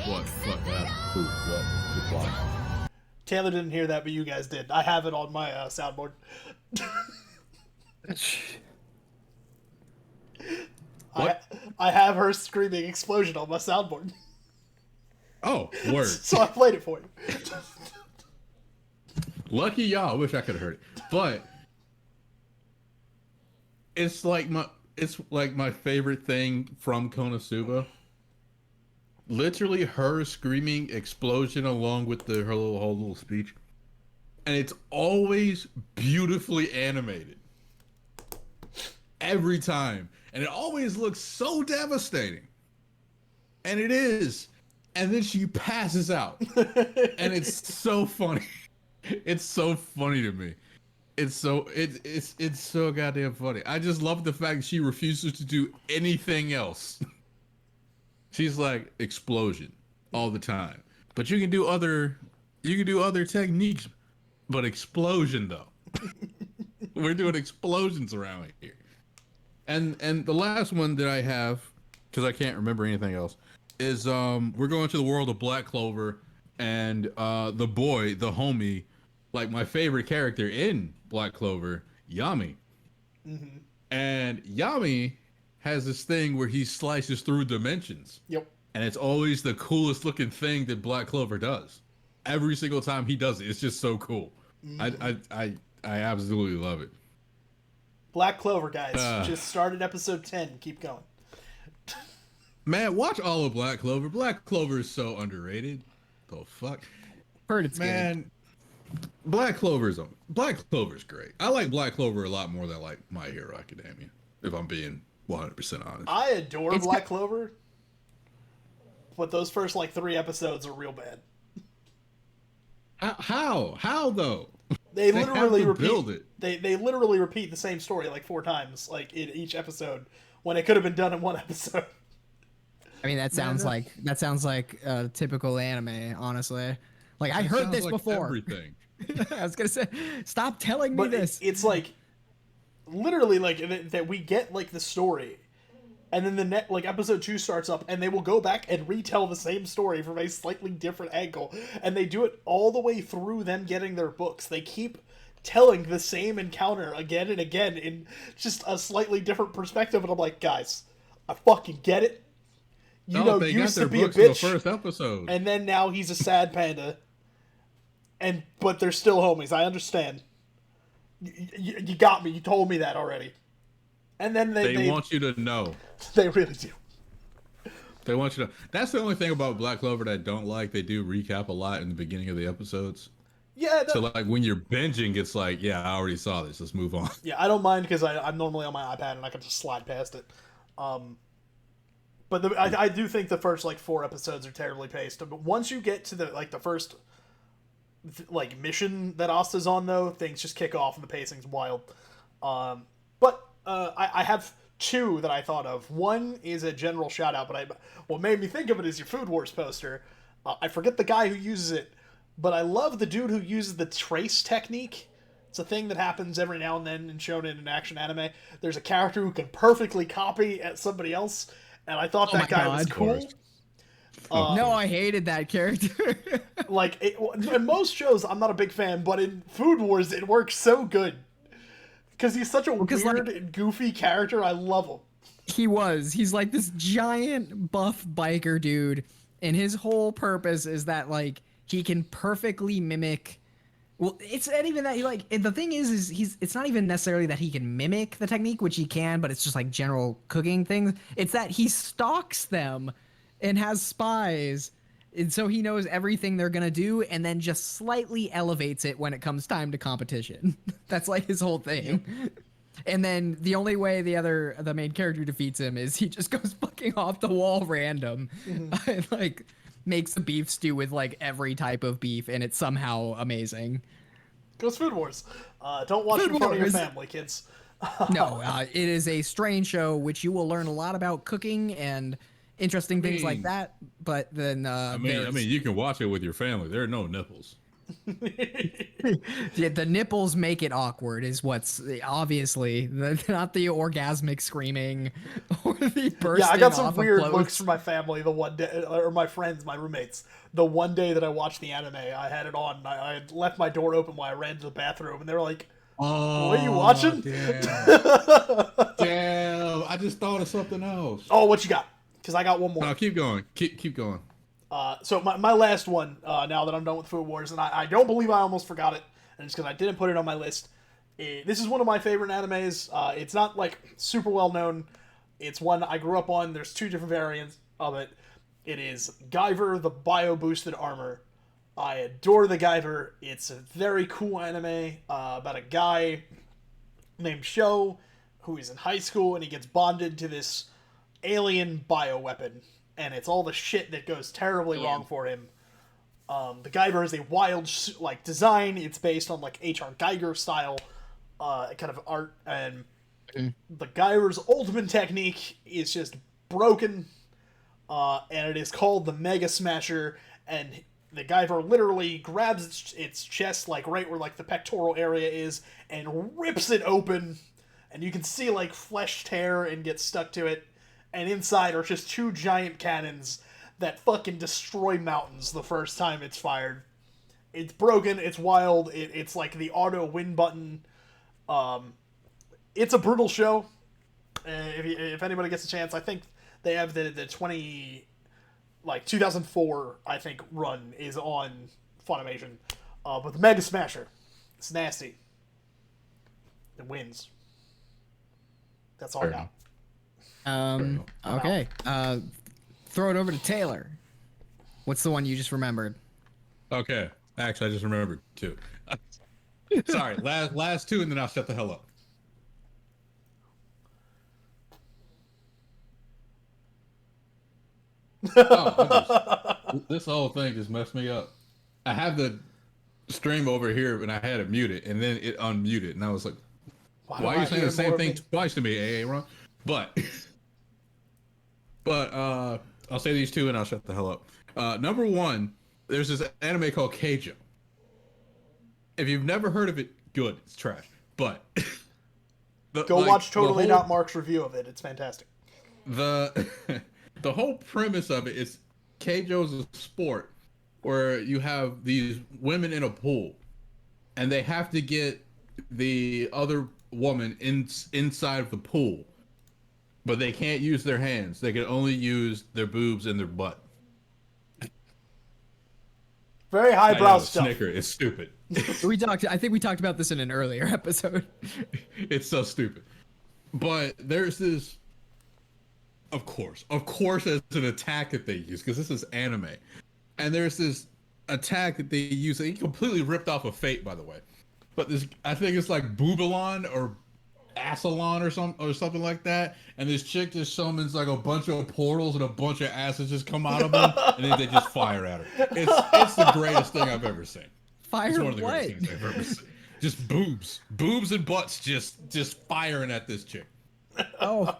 what? Fuck that. What? Good block. Taylor didn't hear that, but you guys did. I have it on my soundboard. I have her screaming explosion on my soundboard. Oh, word. So I played it for you. Lucky y'all. I wish I could have heard it. But it's like my favorite thing from Konosuba. Literally her screaming explosion along with her whole little speech. And it's always beautifully animated. Every time. And it always looks so devastating. And it is. And then she passes out. And it's so funny. It's so funny to me. It's so goddamn funny. I just love the fact she refuses to do anything else. She's like explosion all the time. But you can do other techniques, but explosion though. We're doing explosions around here. And the last one that I have, because I can't remember anything else, is we're going to the world of Black Clover, and the boy, the homie, like my favorite character in Black Clover, Yami. Mm-hmm. And Yami has this thing where he slices through dimensions. Yep. And it's always the coolest looking thing that Black Clover does. Every single time he does it, it's just so cool. Mm-hmm. I absolutely love it. Black Clover, guys. Just started episode 10. Keep going. Man, watch all of Black Clover. Black Clover is so underrated. The fuck? Heard it's good. Black Clover's great. I like Black Clover a lot more than I like My Hero Academia, if I'm being 100% honest. I adore Black Clover, but those first like 3 episodes are real bad. How though? They literally repeat They literally repeat the same story like 4 times, like in each episode, when it could have been done in 1 episode. I mean, that sounds like typical anime, honestly. Like I heard this before. Everything. I was gonna say, stop telling me this. It's like literally like that we get like the story, and then the like episode 2 starts up, and they will go back and retell the same story from a slightly different angle, and they do it all the way through them getting their books. They keep telling the same encounter again and again in just a slightly different perspective, and I'm like, guys, I fucking get it. They used got to their be a books in the bitch, first episode, and then now he's a sad panda. But they're still homies. I understand. You got me. You told me that already. And then they want you to know. They really do. They want you to. That's the only thing about Black Clover that I don't like. They do recap a lot in the beginning of the episodes. Yeah. So like when you're binging, it's like, yeah, I already saw this. Let's move on. Yeah, I don't mind because I'm normally on my iPad and I can just slide past it. But I do think the first like 4 episodes are terribly paced. But once you get to the first like mission that Asta's on, though, things just kick off and the pacing's wild. But I have 2 that I thought of. One is a general shout out, but what made me think of it is your Food Wars poster. I forget the guy who uses it, but I love the dude who uses the trace technique. It's a thing that happens every now and then in shonen and action anime. There's a character who can perfectly copy at somebody else, and I thought that guy was cool. No, I hated that character. In most shows, I'm not a big fan, but in Food Wars, it works so good. Because he's such a weird and goofy character. I love him. He's like this giant buff biker dude, and his whole purpose is that like he can perfectly mimic. Well, it's not even that the thing is it's not even necessarily that he can mimic the technique, which he can, but it's just like general cooking things. It's that he stalks them and has spies, and so he knows everything they're gonna do, and then just slightly elevates it when it comes time to competition. That's like his whole thing. Yep. And then the only way the main character defeats him is he just goes fucking off the wall random, and like makes a beef stew with like every type of beef, and it's somehow amazing. Goes Food Wars. Don't watch it in front of your family, kids. No, it is a strange show which you will learn a lot about cooking and interesting things like that, but then I mean you can watch it with your family. There are no nipples. Yeah, the nipples make it awkward is what's obviously not the orgasmic screaming or the Yeah, I bursting got some off of weird looks from clothes. my family the one day, or my friends, my roommates. The one day that I watched the anime, I had it on. I had left my door open while I ran to the bathroom, and they were like, "What are you Oh watching?" damn! Damn! I just thought of something else. Oh, what you got? Because I got one more. No, keep going. Keep going. So my last one, now that I'm done with Food Wars, and I don't believe I almost forgot it, and it's because I didn't put it on my list. This is one of my favorite animes. It's not like super well known. It's one I grew up on. There's two different variants of it. It is Guyver the Bio Boosted Armor. I adore the Guyver. It's a very cool anime about a guy named Sho who is in high school and he gets bonded to this alien bioweapon, and it's all the shit that goes terribly wrong for him. The Guyver is a wild like design. It's based on like H.R. Geiger style kind of art, and the Guyver's ultimate technique is just broken, and it is called the Mega Smasher. And the Guyver literally grabs its chest, like right where like the pectoral area is, and rips it open, and you can see like flesh tear and get stuck to it. And inside are just two giant cannons that fucking destroy mountains the first time it's fired. It's broken. It's wild. It's like the auto win button. It's a brutal show. If anybody gets a chance, I think they have the 2004 I think run is on Funimation. But the Mega Smasher, it's nasty. It wins. That's all I got. Okay. Throw it over to Taylor. What's the one you just remembered? Okay. Actually, I just remembered two. Sorry. Last two, and then I'll shut the hell up. This whole thing just messed me up. I have the stream over here, and I had it muted, and then it unmuted, and I was like, "Why are you saying the same thing twice to me, Aaron?" But I'll say these two, and I'll shut the hell up. Number one, there's this anime called Keijo. If you've never heard of it, good. It's trash. But go watch Totally Not Mark's review of it. It's fantastic. The the whole premise of it is Keijo is a sport where you have these women in a pool, and they have to get the other woman inside of the pool, but they can't use their hands. They can only use their boobs and their butt. Very highbrow stuff. Snicker, it's stupid. I think we talked about this in an earlier episode. It's so stupid. But there's this, of course, as an attack that they use, because this is anime. And there's this attack that they use. He completely ripped off of Fate, by the way. But this, I think it's like Boobalon or Assalon or something like that. And this chick just summons like a bunch of portals and a bunch of asses just come out of them, and then they just fire at her. It's the greatest thing I've ever seen. Fire It's one of the what? greatest things I've ever seen. Just boobs and butts just firing at this chick. Oh,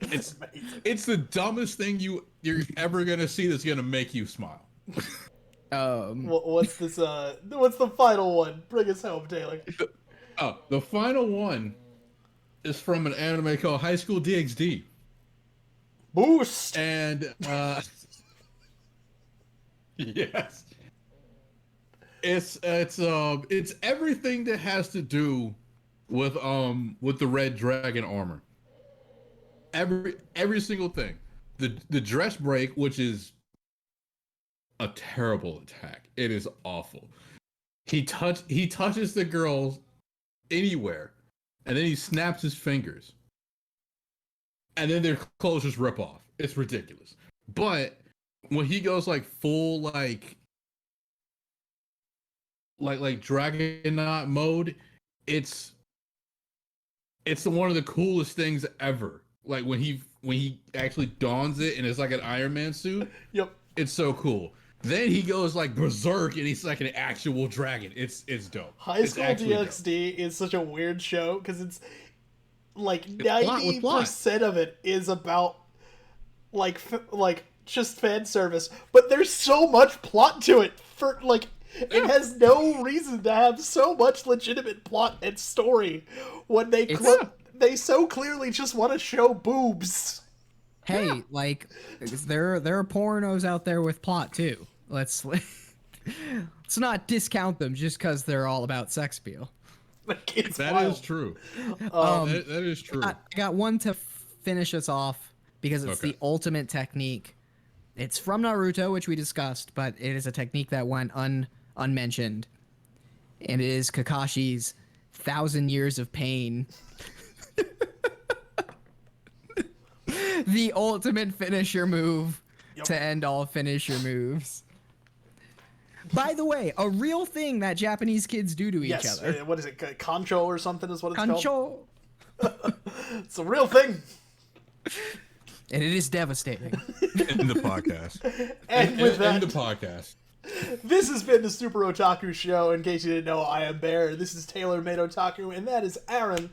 It's the dumbest thing you're ever gonna see that's gonna make you smile. What's this? What's the final one? Bring us home, Taylor. The final one is from an anime called High School DxD. Boost. And yes, it's everything that has to do with the red dragon armor. Every single thing. The dress break, which is a terrible attack. It is awful. He touches the girls anywhere, and then he snaps his fingers, and then their clothes just rip off. It's ridiculous. But when he goes like full like Dragonaut mode, it's one of the coolest things ever. Like when he actually dons it and it's like an Iron Man suit. Yep. It's so cool. Then he goes like berserk and he's like an actual dragon. It's dope. High School DxD is such a weird show because it's like 90% of it is about like just fan service, but there's so much plot to it. For like It has no reason to have so much legitimate plot and story when they they so clearly just want to show boobs. Hey, like there are pornos out there with plot too. Let's not discount them just because they're all about sex appeal. That is true. That is true. I got one to finish us off because it's the ultimate technique. It's from Naruto, which we discussed, but it is a technique that went unmentioned, and it is Kakashi's 1,000 years of pain. The ultimate finisher move to end all finisher moves. By the way, a real thing that Japanese kids do to each other. What is it? Kancho or something is what it's called? Kancho. It's a real thing. And it is devastating. In the podcast. And with that, in the podcast. This has been the Super Otaku Show. In case you didn't know, I am Bear. This is Taylor Made Otaku, and that is Aaron.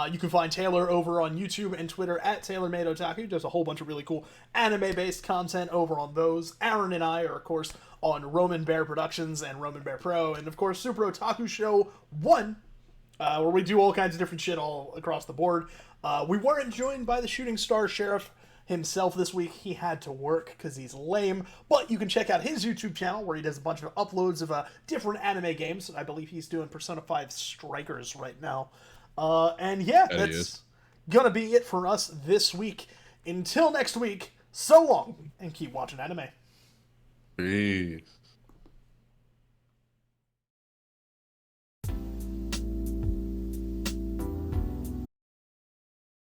You can find Taylor over on YouTube and Twitter at TaylorMadeOtaku. There's a whole bunch of really cool anime-based content over on those. Aaron and I are, of course, on Roman Bear Productions and Roman Bear Pro, and of course, Super Otaku Show 1, where we do all kinds of different shit all across the board. We weren't joined by the Shooting Star Sheriff himself this week. He had to work because he's lame, but you can check out his YouTube channel where he does a bunch of uploads of different anime games. I believe he's doing Persona 5 Strikers right now. And yeah, that's gonna be it for us this week. Until next week, so long, and keep watching anime. Peace.